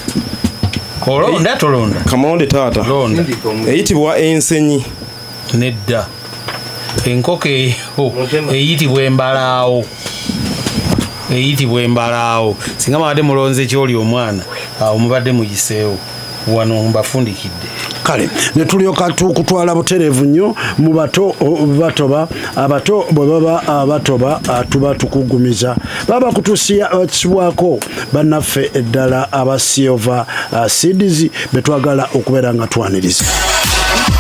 olonda tolonda. Kamonde taata. Londa. Eyitibwa ensenyi. Nedda. Enkoko eyo eyitibwa embalaawo. Eyitibwa embalaawo. Singa mubadde mulonze kyoli omwana omubadde mugiseewo wano mbafundikidde. Kale netulyoka tukutwala buterevu nnyo mu bato batoba abato bwe baba abatoba tuba tukugumiza baba kutusibwako bannaffe eddala abasiova seeds betwagala okubeera nga twaniriza.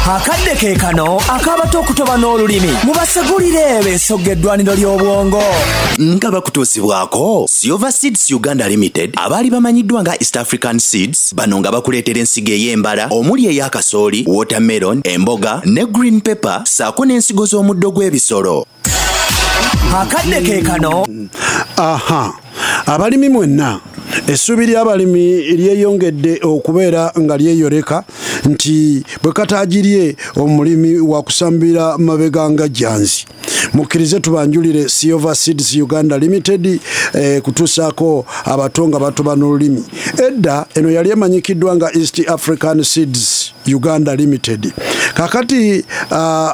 Akadde ke kano akabato okutoba n'olulimi mubasegulire b'ensogga eddwaniro ly'obwongo nga bakutuusibwako Silver Seeds Uganda Limited abaali bamanyiddwa nga East African Seeds bano nga bakuleetera ensigo ey'embala omuli ey'akasooli, watermelon, emboga ne green pepper saako n'ensigo z'omuddo gw'ebisolo. Akadde ke kano abalimi mwenna essuubi ly'abalimi lyeyongedde okubeera nga lyeyoleka nti bwe kataagirye omulimi wa kusambira mabega nga jjanzi. Mukkirize tubanjulire Silver Seeds Uganda Limited kutuusaako abato nga batoba n'olulimi. Edda eno yali emanyikiddwa nga East African Seeds Uganda Limited. Kakati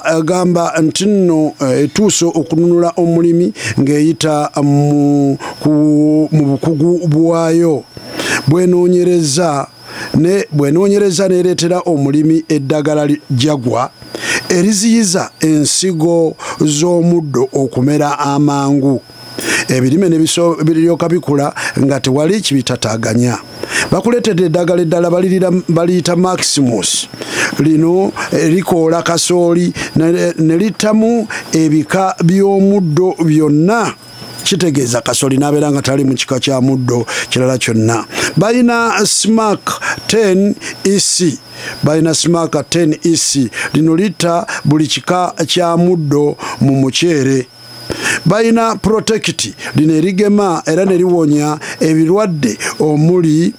agamba nti nno etuuso okununula omulimi ng'eyita mu bukugu bwayo bwenoonyereza neereetera omulimi eddagala jagwa eriziyiza ensigo z'omuddo okumera amangu. Ebirime nebiryoka bikula nga tewali kibitataaganya. Bakuleetedde eddagala eddala baliyita Maximus. Lino likoola kasooli ne littamu ebika by'omuddo byonna. Kitegeeza kasooli n'abeera nga tali mu kika kya muddo kirala kyonna. Balina Smack 10 EC. Balina Smack 10 EC. Lino litta buli kika kya muddo mu muceere. balina protect lino erigema era ne liwonya ebirwadde omuli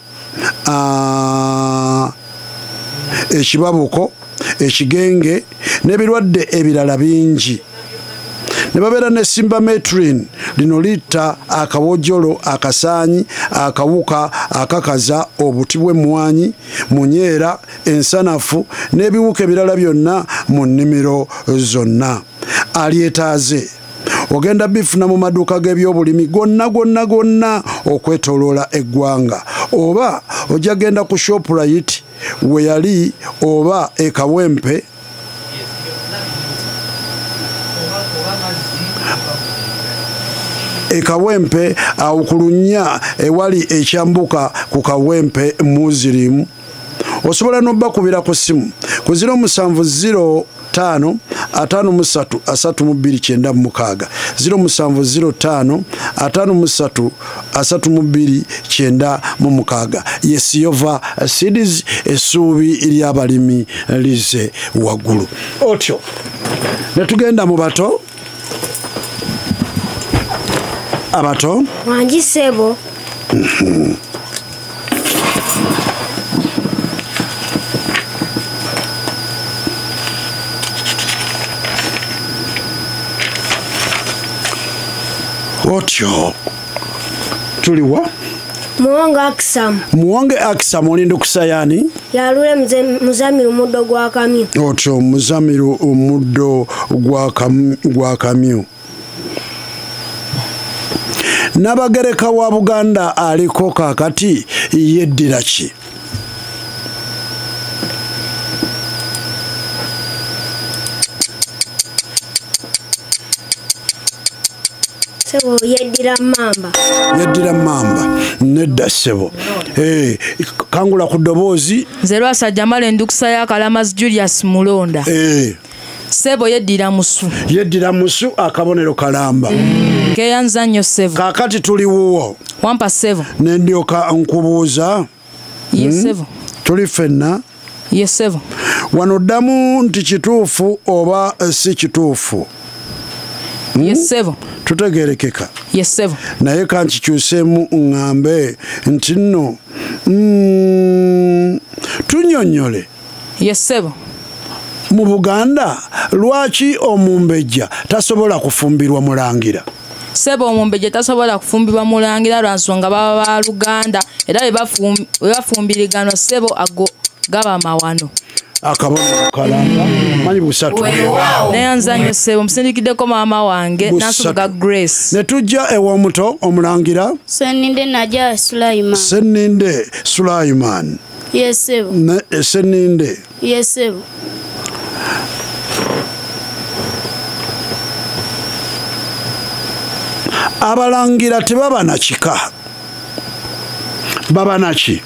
ekibabuko ekigenge n'ebirwadde ebirala bingi. Ne babeera ne Simbametrin lino litta akawojjolo akasaanyi akawuka akakaza obuti bw'emmwanyi munyeera ensanafu n'ebiwuka ebirala byonna mu nnimiro zonna. Alyetaaze ogenda bifuna mu maduuka g'ebyobulimi gonna okwetooloola eggwanga, oba ojja genda ku Shoprite we yali oba ekawempe awo ku Lunya ewali ekyambuka ku Kawempe Muslim. Osobola n'obbakubira ku simu ku 070 5 53 3296 070 5 53 3296. Yesiyova Seeds essuubi ly'abalimi lize waggulu. Otyo ne tugenda mu bato abato Wangi Ssebo. Otyo tuliwa Muwonge Akisam olinda kusayani yalule Muzamiru muddo gwa kamyu. Otyo Muzamiru omuddo gwa kamyu. Nabagereka wa Buganda aliko kaakati yeddira ki? Ssebo yeddira mamba nedda ssebo. Kangula ku ddoboozi nze Lwasajja Male Endukusa ya Kalamazi Julius Mulonda. Ssebo yeddira musu akabonero kalamba. Keyanza nnyo Ssebo. Kaakati tuliwo wampa Ssebo ne ndyoka nkubuuza. Ssebo tuli ffenna. Ssebo wano oddamu nti kituufu oba si kituufu? Ssebo tutegerekeka. Ssebo naye kankikyuseemu ŋŋambe nti nno tunnyonnyole. Ssebo mu Buganda lwaki omumbejja tasobola kufumbirwa mulangira? Ssebo omumbejja tasobola kufumbirwa mulangira lwa nsonga baba ba Luganda era bwe bafumbirigano Ssebo ago gaba mawano. Akabonero kalamba manyi busatu. Neyanza nnyo Ssebo musindikiddeko maama wange Nansubuga Grace. Ne tujja ew'omuto omulangira Senninde Najja Sulaiman. Senninde Sulaiman. Ssebo. Senninde. Ssebo. Abalangira tebaba na kika. Baba na ki?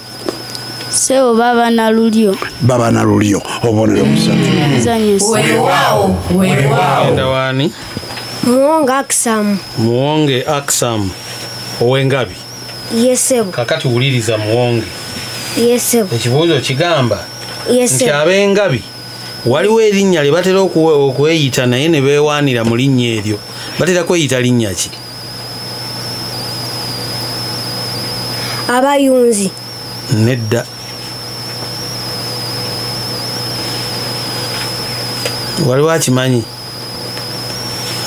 Ssebo baba na lulyo. Baba na lulyo obonero busatu. Enda wani? Muwonge Akisam. Owengabi? Ssebo. Kakati wuliriza Muwonge. Ssebo. Ekibuuzo kigamba nti Ssebo. ab'engabi waliwo erinnya lye batera okweyita naye ne beewaanira mu linnya eryo. Batera kweyita linnya ki? Abayunzi. Nedda. Waliwo akimanyi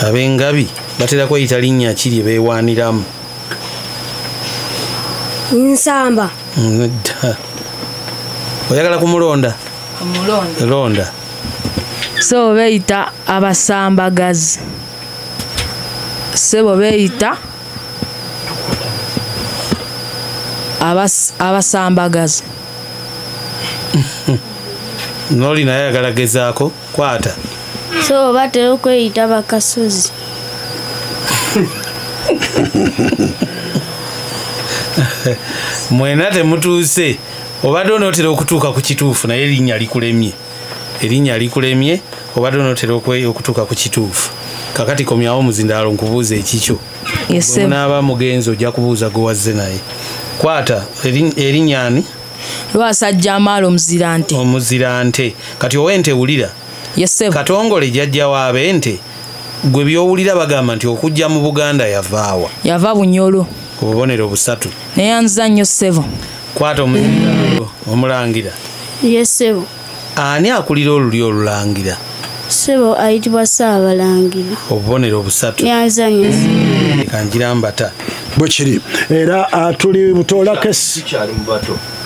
ab'engabi batera kweyita linnya ki lye beewaaniramu? Nsamba. Nedda. Oyagala kumulonda? Londa. So beeyita abasambagazi. Ssebo beeyita abasambagazi. Noli naye ayagala gezaako kwata. So batera okweyita bakasozi. Mwena temutuuse obadde onootera okutuuka ku kituufu naye erinnya likulemye obadde onootera okutuuka ku kituufu. Kakati komyawo omuzindaalo nkubuuza ekikyo. Naaba mugenzi ojja kubuuza gwe wazze naye. Kwata erinnya ani? Lwasajja Male Omuzirante. Kati ow'ente wulira. Ssebo. Katongole jjajja w'ab'ente gwe byowulira bagamba nti okujja mu Buganda yavaawa yava Bunyolo obubonero busatu neyanziza nnyo ssebo kwata omulangira Yes sebo. Ani akulira oluli olulangira Sebo ayitibwa Saabalangira. obubonero busatu Yanziza nnyo kangira mbata bwe kiri era tuli butola kesi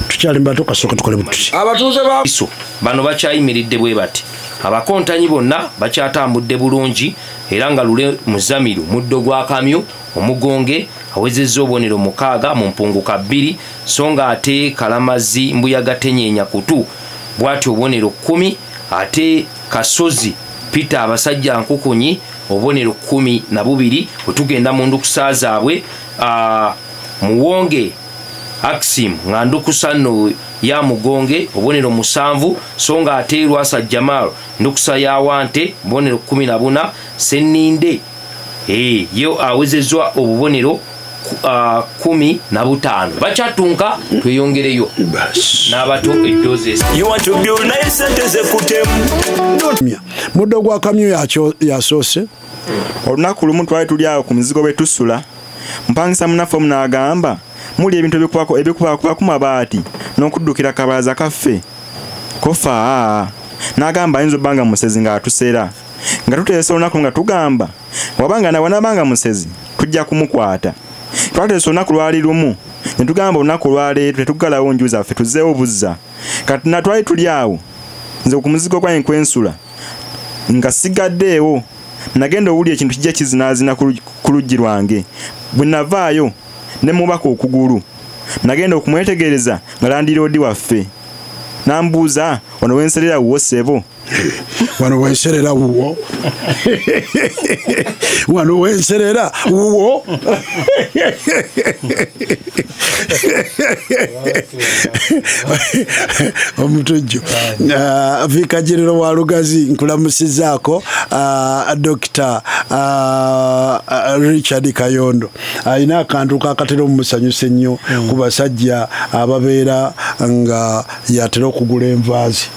tukyali mubato kasooka tukole butuki abatuuze baiso bano bakyayimiridde bwe bati abakontanyi bonna bakyatambudde bulungi era nga Lule Muzamiru muddo gwa kamyu omugonge awezezza obubonero 6 mu mpunguka 2 so nga ate Kalamazi Mbuyaga Tenyeenya kutu bw'ati obubonero 10 ate Kasozi Peter Abasajja Nkukunyi obubonero 12 otugenda mu ndukusa zaabwe Muwonge Aksim nga ndukusa no ya Mugonge obubonero 7 so nga ate Lwasa Jamal ndukusa ya Wante obubonero 14 Seninde yo awezezwa obubonero 15 bachatunka tweyongereyo n'abato edozes muddo gwa kamyu yasoose olunaku lumu twali tuli awo ku muzigo bwe tusula mpangisa munaffe n'agamba muli ebintu ebikuba ku mabaati n'okuddukira kabalaza kaffe kofa n'agamba ayinza obbanga musezi ng'atusera nga tuteesa olunaku nga tugamba wabanga nabanabanga musezi tujja kumukwata twateesa olunaku lwali lumu ne tugamba olunaku lwaleero tetuggalawo nju zaffe tuzzeewo buzza kati natwali tuli awo nze ku muzigo gwange kwensula nga sigaddeewo nagenda owuli ekintu kijja kizinaazina ku luggi lwange bwe navaayo ne mubaka okugulu nagenda okumwetegereza nga landiroodi waffe nambuuza wano wenserera wuwo ssebo wano wenserera wuwo wano wenserera wuwo omutujju vikajiriro wa Lugazi nkulamusizaako Dr. Richard Kayondo ayina akantu kakatera omumusanyusa ennyo ku basajja ababeera nga yatera okugula envaazi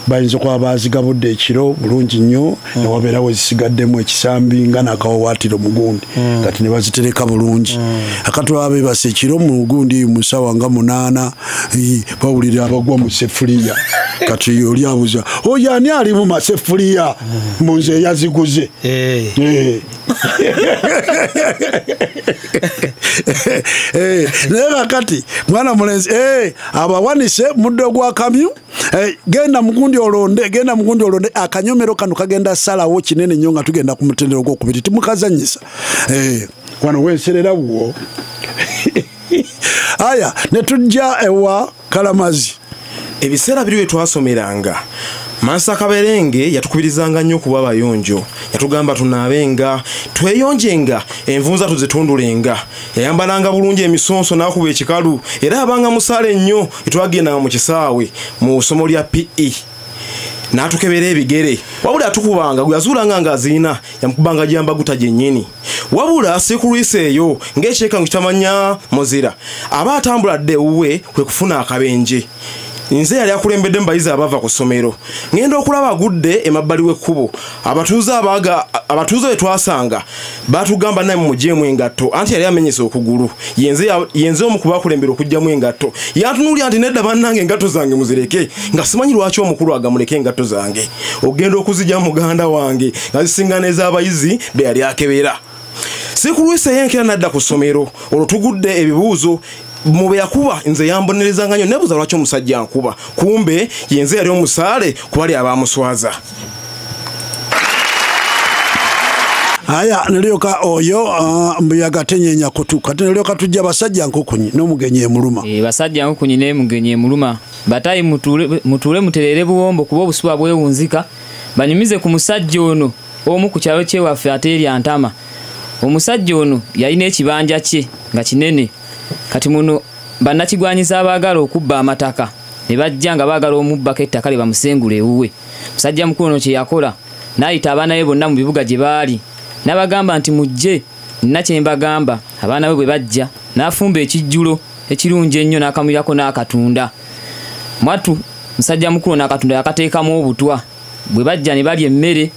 bayinza okuba baazigabudde ekiro bulungi nnyo newabeera wezisigaddemu ekisambi nga nakawawaatiro mugundi kati ne bazitereka bulungi akatwala bebasa ekiro mu gundi musawa nga 8 bawulira abagwa mu sefuliya kati oli abuuza oyo ani ali mu masefuliya munze yaziguze naye kakati mwana mulenzi abawanise muddo gwa kamyu genda mugundi olonde akanyomero kano kagenda salawo kinene nnyo nga tugenda ku mutendero gw'okubiri timukazanyisa wano wenserera wuwo aya ne tujja ewa Kalamazi ebiseera biri bye twasomeranga Mansa Kaberenge yatukubirizanga nnyo kuba abayonjo yatugamba tunaabenga tweyonjenga envunza tuzitundulenga yayambalanga bulungi emisonso n'akuba ekikalu era abanga musaale nnyo etwagendanga mu kisaawe mu ssomo lya PE n'atukebera ebigere wabula atukubanga gwe yazuulanga ng'aziina yamukubanga gyambaguta gyennyini wabula sikulwisa eyo ng'ekyekangu kitamanya muzira aba atambuladde ewuwe kwe kufuna akabenje nze yali akulembedde mu bayizi abava ku ssomero ngenda okulaba agudde emabbali w'ekkubo abatuuze be twasanga batugamba naye mumugyemu engatto anti yali amenyesa okugulu yenze omu kubakulembera okugjamu engatto yantunuulya nti nedda bannange engatto zange muzireke nga simanyi lwaki omukulu agamuleke engatto zange ogenda okuzijja muganda wange nga zisingana ez'abayizi be yali akebera sikulwisa yenkera nadda ku ssomero olwo tugudde ebibuuzo mube yakuba nze yambonerezanga nnyo nebuuza lwaki omusajja nkuba kumbe yenze yali omusaale kubali abamuswaza aya nalyoka oyo Mbuyaga Tenyeenya kutu kati nalyoka tujja Basajja Nkukunyi n'omugenyi emuluma Basajja Nkukunyi n'omugenyi emuluma batayi mutule muterere buwombo kuba obusuba bwewunzika banyumize ku musajja ono omu ku kyalo kyewaffe ate eri Antama omusajja ono yalina ekibanja kye nga kinene kati muno bannakigwanyiza abaagala okubba amataka ne bajja nga baagala omubbako ettaka lye bamusengula ewuwe musajja mukulu ono kye yakola n'ayita abaana be bonna mu bibuga gye baali n'abagamba nti mujje nina kye mbagamba abaana be bwe bajja n'afumba ekijjulo ekirungi ennyo n'akamulirako n'akatunda mwatu musajja mukulu n'akatunda yakateekamu obutwa bwe bajja ne balya emmere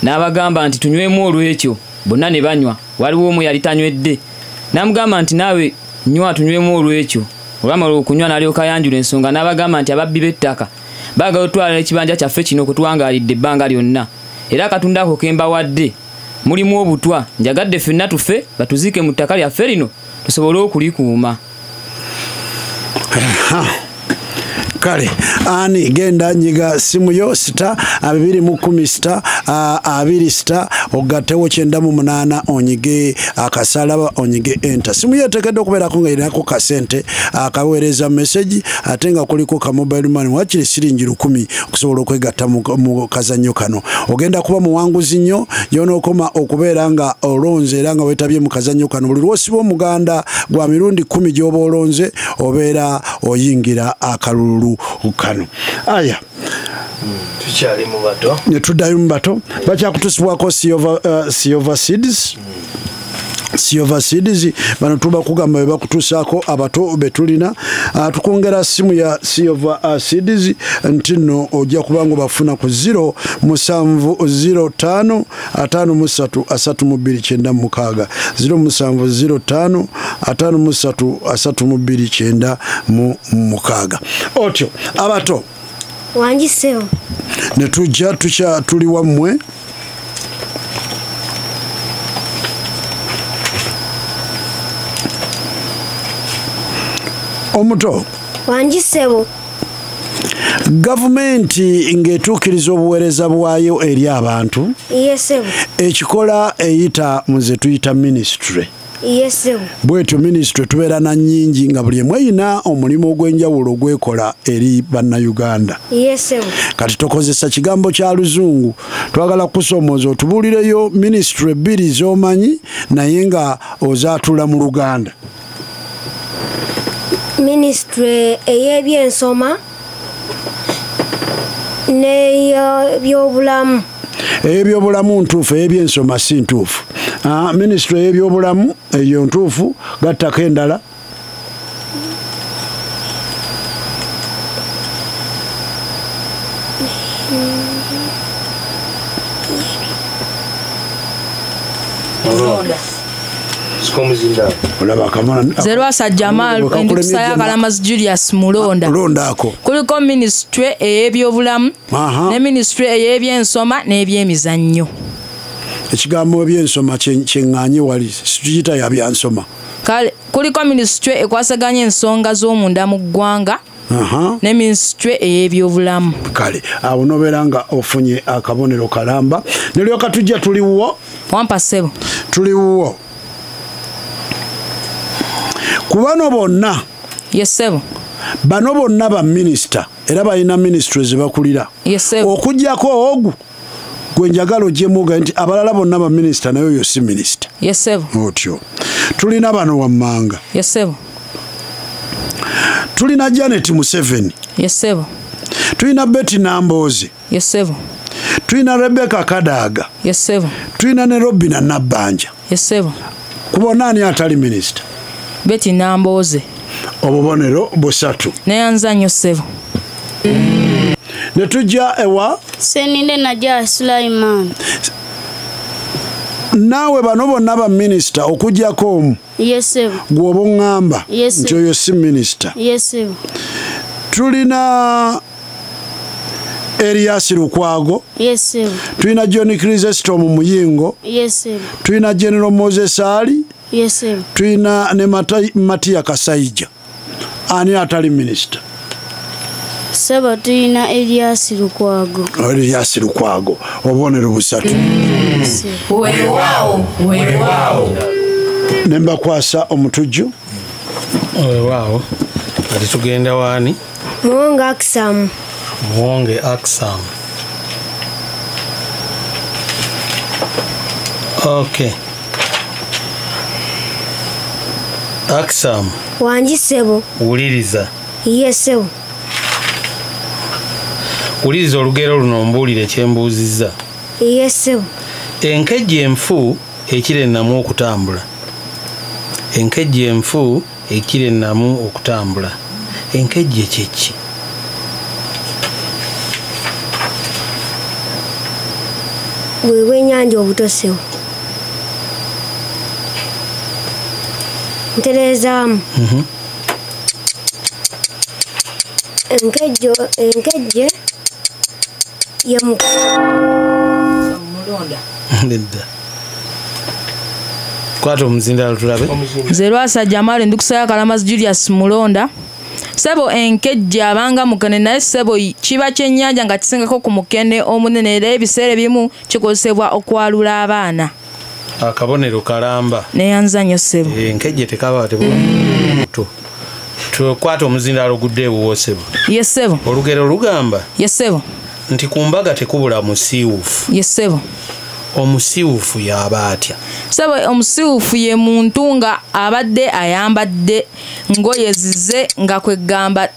n'abagamba nti tunywemu olwekyo bonna ne banywa waliwo omu yali tanywedde n'amugamba nti naawe nywa tunywemu olwekyo olwamala okunywa n'alyoka yanjula ensonga n'abagamba nti ababbi b'ettaka baagala otwala ekibanja kyaffe kino kwe tuwangaalidde ebbanga lyonna era akatundu ako ke mbawadde mulimu obutwa njagadde ffenna tufe batuziike mu ttaka lyaffe lino tusobole okulikuuma. Kale ani genda nyiga simu yo sita 210 sita 20 sita ogatewo 98 onyige akasalaba onyige enter. Simu yo tekedde okubeerako nga irako kasente akaweereza message ate nga kuliko ka mobile money wakiri siringi 10 okusobola okwegatta mu kazannyo kano. Ogenda kuba muwanguzi nnyo yonookoma okubeera nga olonze era nga weetabye mu kazannyo kano. Buli lwosiba omuganda gwa mirundi 10 gy'oba olonze obeera oyingira akalulu kano. Aya tukyali mu bato netuddayo mu bato bakyakutusibwako Siova Seeds. Siova Seeds bano tuba kugamba bwe bakutuusaako abato betulina. Tukongera simu ya Siova Seeds nti nno ojja kuba nga bafuna ku 0705 533296 0705 533296 otyo abato wanjisewo ne tujja tuli wammwe omuto wanjisebo gavumenti ng'etuukiriza obuweereza bwayo eri abantu yesebo ekikola eyita muze tuyita ministry yesebo bwetyo ministry tubeera na nnyingi nga buli emu eyina omulimu ogw'enjawulo ogwekola eri bannayuganda yesebo kati tokozesa kigambo kya luzungu twagala kusoomooza otubuulireyo ministry ebbiri z'omanyi naye nga ozaatula mu luganda. Ministry ey'ebyensoma n'ebyobulamu. Ebyobulamu ntuufu, ebyensoma si ntuufu. Ministry ey'ebyobulamu eyo ntuufu, gattako endala. Zerwasa Jamal Endukusa ya Kalamazi Julius Mulonda. Kuliko ministry ey'ebyobulamu ne ministry ey'ebyensoma n'ebyemizannyo. Ekigambo ebyensoma kyeŋŋaanye wali situyita ya byansoma. Kale kuliko ministry ekwasaganya ensonga z'omunda mu ggwanga ne ministry ey'ebyobulamu. Kale awo nobeera nga ofunye akabonero kalamba nelyoka tujja tuliwo wampa ssebo tuliwo kubano bonna yesebo bano bonna ba minister era balina ministry ze bakulira okujjako ogu gwe njagala ogyemuga nti abalala bonna ba minister naye oyo si minister yesebo otyo tulina bano wammanga yesebo tulina Janet Museveni yesebo tulina Betty Namboze yesebo tulina Rebecca Kadaga yesebo tulina ne Robina Nabbanja yesebo kubona ani atali minister Betty Namboze obubonero busatu neyanzanyo sebo netujja ewa Seninde Najja Sulaiman naawe bano bonna ba minister okujjako omu yesebo gwoba oŋŋamba nti oyo si minister yesebo tulina Elias Lukwago yesebo tulina John Chrysostom Muyingo yesebo tulina General Moses Ali yesebo tulina ne Matia Kasaija ani atali minister sebo tulina Elias Lukwago obubonero busatu weewaawo ne mbakwasa omutujju weewaawo kati tugenda waani Muwonge Aksam okay Aksam wanjisebo wuliriza yesebo wuliriza olugero luno mbuulire kyembuuzizza yesebo enkejje enfu ekira ennamu okutambula enkejje enfu ekira ennamu okutambula enkejje kyeki bwe bwennyanja obutosewo ntereezaamu enkejje kwata omuzindalo tulabe nze Lwasajja Amaro Ndukusayo Kalamazi Julius Mulonda. Sebo enkejje abanga mukene naye sebo kiba kyennyanja nga kisingako ku mukene omunene era ebiseera ebimu kikozesebwa okwalula abaana. Akabonero kalamba neyanza nnyo sebo enkejje tekaba tebto tukwata omuzindalo guddeewo wosebo. Yes sebo. Olugero lugamba yes sebo nti kumbaga tekubula musiiwufu. Yes sebo. Omusiiwufu yaba atya? Sebo omusiiwufu ye muntu nga abadde ayambadde ngoye zize nga kwegamba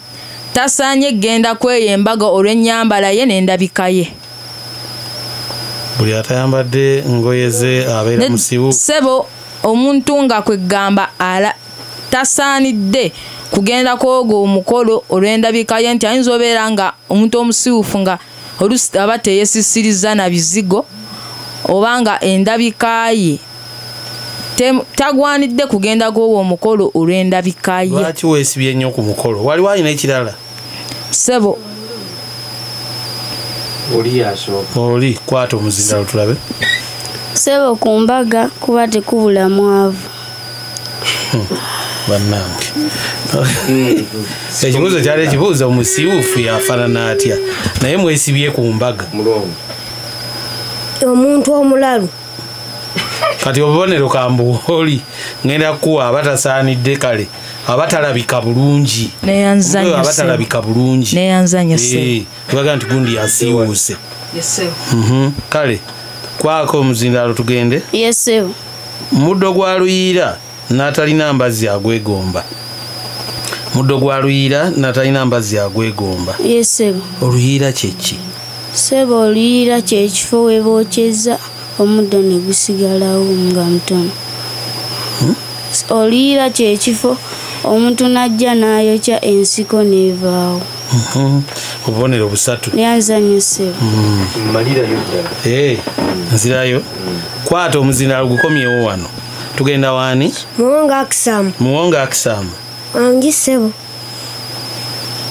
tasaanye genda kweyembaga olw'ennyambala ye n'endabika ye. Buli atayambadde ngoye ze abeera musiiwufu. Sebo omuntu nga kwegamba tasaanidde kugenda kwoga omukolo olw'endabika ye nti ayinza obeera nga omuntu omusiiwufu nga olusi aba teyesisiriza na bizigo obanga endabika ye tagwanidde kugenda gwowa omukolo olw'endabika ye. Lwaki weesibye nnyo ku mukolo? Waliwo alina ekirala? Sebo oli kwata omuzindalo tulabe. Sebo ku mbaga kuba tekubula mwavu. Bannange ekibuuzo kyali ekibuuzo omusiiwufu yafaanana atya naye mwesibye ku mbaga. Omuntu omulalu kati obubonero kambu oli ngenda kuwa abatasaanidde kale abatalabika bulungi abatalabika bulungi neyanza nnyo sebo baga nti gundi yasiiwuuse. Kale kwako omuzindalo tugende. Yes sebo. Muddo gwa luyiira n'atalina mbazzi agwegomba. Muddo gwa luyiira n'atalina mbazzi agwegomba. Yes sebo. Oluyiira kyeki? Sebo oluyiira kyekifo we bookyeza omuddo ne gusigalawo nga mutono. Oluyiira kyekifo omuntu najja n'ayokya ensiko n'evaawo. Obubonero busatu. Neyanza nnyo sebo. Nzirayo. Kwata omuzindalo gukomyewo wano. Tugenda waani? Muwonga Akisamu. Muwonga Akisamu. Angi sebo.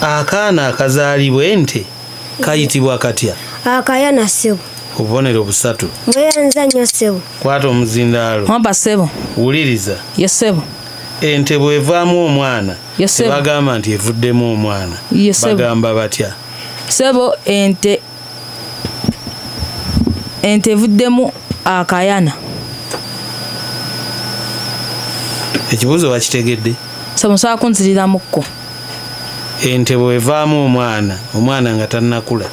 Akaana akazaalibwa ente kayitibwa katya? Akayana sebo. Obubonero busatu. Mweyanza nnyo sebo. Kwata omuzindalo. Wamba sebo. Wuliriza. Yes sebo. Ente bw'evaamu omwana tebagamba nti evuddemu omwana bagamba batya? Sebo ente evuddemu akayana. Ekibuuzo bakitegedde? Sebo nsobola kunzirirramukko. Ente bw'evaamu omwana nga tannakula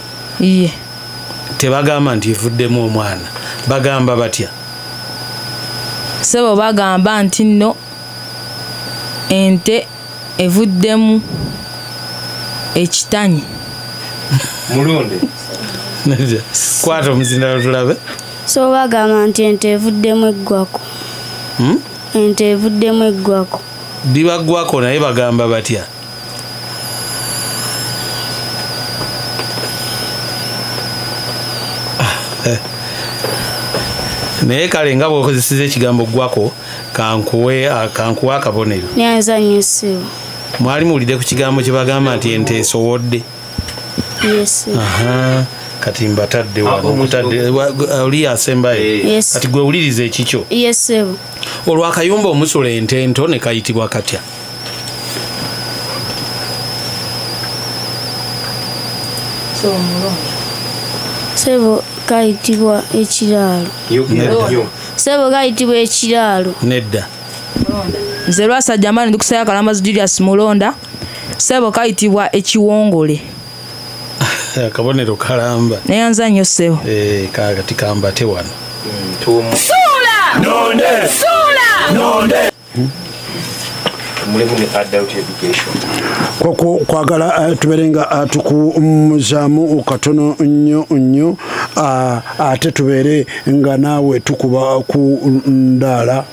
tebagamba nti evuddemu omwana bagamba batya? Sebo bagamba nti nno ente evuddemu ekitanyi. Mulonde. Kwata omuzindalo tulabe. So bagamba nti ente evuddemu eggwako. Ente evuddemu eggwako. Bibaggwako naye bagamba batya? Naye kale nga bw'okozeseza ekigambo ggwako kankuwe akabonero. Neyanza nnyo sebo. Mwali muwulidde ku kigambo kye bagamba nti ente esowodde? Yes. Kati mbatadde wano oli asembayo kati gwe wuliriza ekikyo. Yes sebo. Olwo akayumba omusula ente ento ne kayitibwa katya? Sebo kayitibwa ekiraalo. Sebo kayitibwa ekiraalo. Nedda. Nze Lwasajja Amaro Ndukusayo Kalamazi Julius Mulonda. Sebo kayitibwa ekiwongole. Akabonero kalamba. Neyanza nnyo sebo. Kati kambate wano. Suula! Nonde! Suula! Nonde! Mulimu ne adult education. Kwagala tuberenga tukumuzaamu katono nnyo ate tubeere nga naawe tukuba ku ndaala.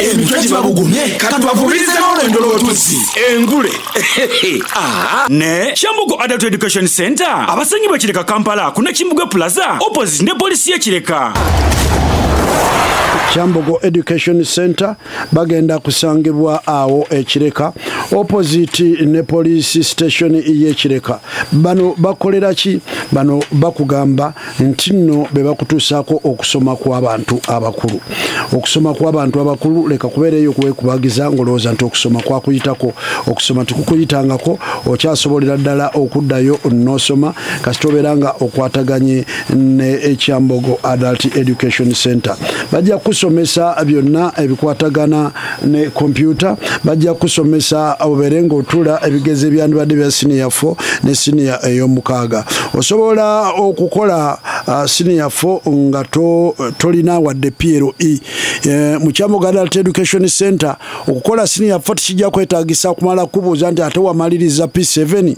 emitwe gibabugumye katubavubirizewo olwendo lw'otuzi engule ne Kyambogo Adult Education Center abasenyi b'Ekireka Kampala kuna Kimbugwe Plaza opposite ne polisi y'Ekireka. Kyambogo Education Center bagenda kusangibwa awo Ekireka opposite ne police station y'Ekireka. Bano bakolera ki? Bano bakugamba nti nno be bakutuusaako okusoma kw'abantu abakulu. Okusoma kw'abantu abakulu leka kubeereyo kubagiza ngolowooza nti okusoma kwakuyitako. Okusoma tikukuyitangako, okyasobolera ddala okuddayo n'osoma kasita obeera nga okwataganye ne Kyambogo Adult Education Center. Bajja kusomesa byonna ebikwatagana ne computer, bajja kusomesa obeere ng'otula ebigezo ebyandibadde bya senior 4 ne senior ey'omukaaga. Osobola okukola senior 4 nga tolina wadde PLE. Mu Kyambogo Adult Education Center okukola senior 4 kijja kwetaagisa kumala kubuuza nti ate wamaliriza P7.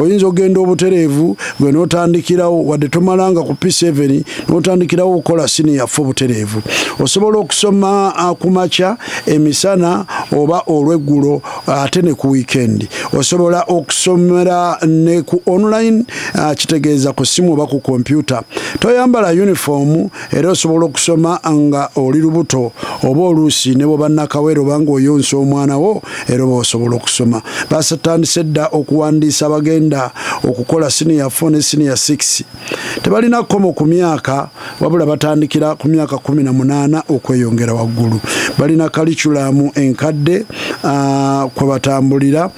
Oyinza ogenda obutereevu gwe n'otandikirawo wadde tomalanga ku P7 n'otandikirawo okukola senior 4 butereevu. Osobola okusoma ku makya, emisana oba olweggulo ate ne ku weekend. Osobola okusomera ne ku online, kitegeeza ku simu oba ku computer. Toyambala uniform era osobola okusoma nga oli lubuto oba oluusi ne bwe bannakawere oba ng'oyonsa omwana wo era oba osobola okusoma. Basatandise dda okuwandiisa abagenda okukola senior 4 ne senior 6. Tebalina kkomo ku myaka wabula batandikira ku myaka 18 okweyongera waggulu. Balina curriculum enkadde kwe batambulira.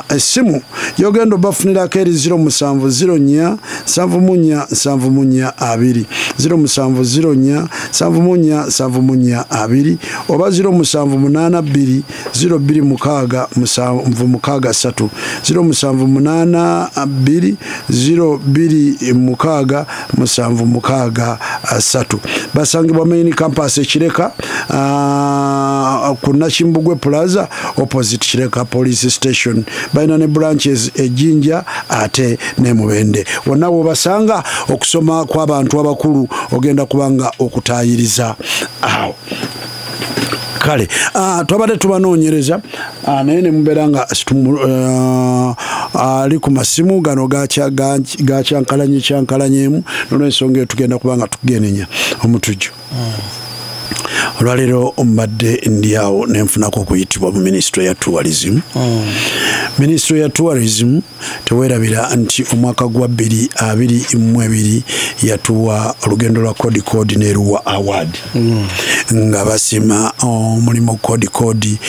Essimu yogenda bafunirako eri 0704 74 74 0704 74 74 oba 0782 02 6 0782 02 6 basangibwa main campus Ekireka ku Kimbugwe Plaza opposite Kireka Police Station. Balina ne branches Ejinja ate ne Mubende. Wonna wobasanga okusoma kw'abantu abakulu ogenda kubanga okutayiriza awo. Kale twabadde tubanoonyereza naye ne mubeera nga ali ku masimu gano gakyankalanyemu nolwensonga tugenda kubanga tugenenya omutujju. Olwaleero mbadde ndi awo nenfunako okuyitibwa mu Ministry ya Tourism. Ministry ya Tourism teweerabira nti omwaka gwa 2022 yatuwa olugendo lwa Code ne Ruwa Award. Nga basima omulimu Code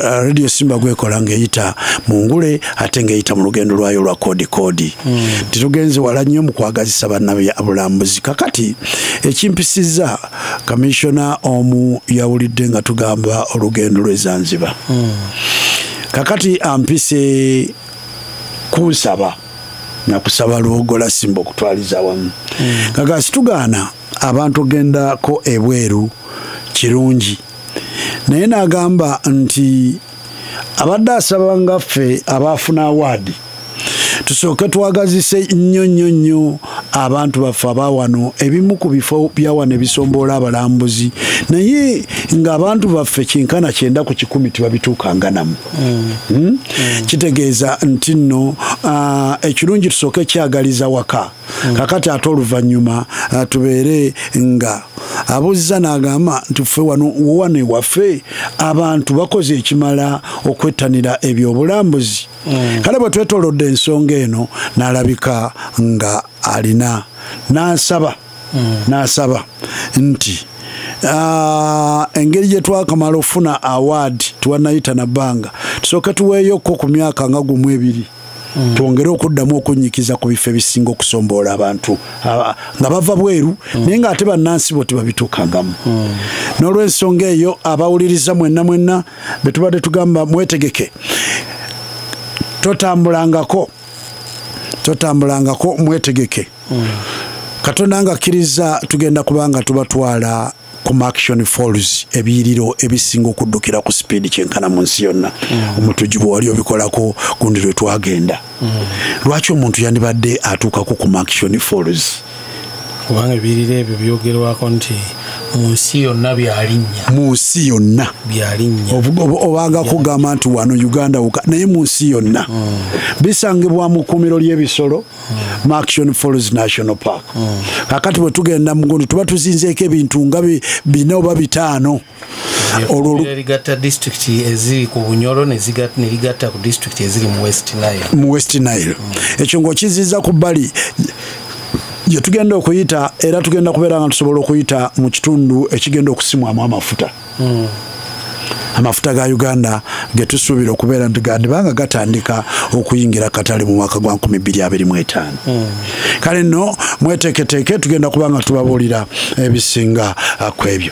Radio Simba gwekola ng'eyita mu ngule ate ng'eyita mu lugendo lwayo lwa Code. Titugenze wala nnyo mu kwagazisa bannabulambuzi. Kakati ekimpisizza Commissioner omu yawulidde nga tugamba olugendo lw'e Zanzibar. Kakati ampise kunsaba nakusaba Lubogola Simba okutwaliza wamu. Kakasi tugaana abantu gendako ebweru kirungi. Naye n'agamba nti abadde asaba ngaffe abaafuna award tusooke twagazise nnyo abantu baffe abawano ebimu ku bifo byawano ebisomboola abalambuzi naye ng'abantu baffe kinkana 9 ku 10 tibabituukanganamu. Kitegeeza nti nno ekirungi tusooke kyagaliza waka. Kakati ate oluvannyuma tubeere nga abuuziza n'agamba nti ffe wano ewaffe abantu bakoze ekimala okwettanira ebyobulambuzi. Kale bwe twetoolodde ensonga eno n'alabika nga alina n'asaba nti engeri gye twakamala ofuna award tuwanayita na bbanga tusooke tuweeyoko ku myaka nga 12 twongere okuddamu okunyikiza ku bifo ebisinga okusomboola abantu nga bava bweru naye ng'ate bannansi bo tebabituukangamu. N'olw'ensonga eyo abawuliriza mwenna be tubadde tugamba mwetegeke totambulangako mwetegeke. Katonda nga akkiriza tugenda kubanga tubatwala ku Action Falls ebiyiriro ebisinga okuddukira ku speed kyenkana mu nsi yonna. Omutujju wali obikolako gundi lwe twagenda. Lwaki omuntu yandibadde atuukako ku Action Falls? Kubanga ebiyiriro ebyo byogerwako nti mu nsi yonna byalinnya mu nsi yonna byalinnya obanga kugamba nti wano Uganda naye mu nsi yonna bisangibwa mu kkuumiro ly'ebisolo mu Action Falls National Park. Kakati bwe tugenda mu Ggundu tuba tuzinzeeko ebintu nga 4 oba 5 olwo ligatta district eziri ku Bunyoro ne ligatta ku district eziri mu West Nile. Ekyo ng'okiziza ku bbali gye tugenda okuyita era tugenda kubeera nga tusobola okuyita mu kitundu ekigenda okusimwamu amafuta. Amafuta ga Uganda ge tusuubira okubeera nti gandibanga gatandika okuyingira katale mu mwaka gwa 2025. Kale nno mweteeketeeke tugenda kubanga tubabuulira ebisinga ku ebyo.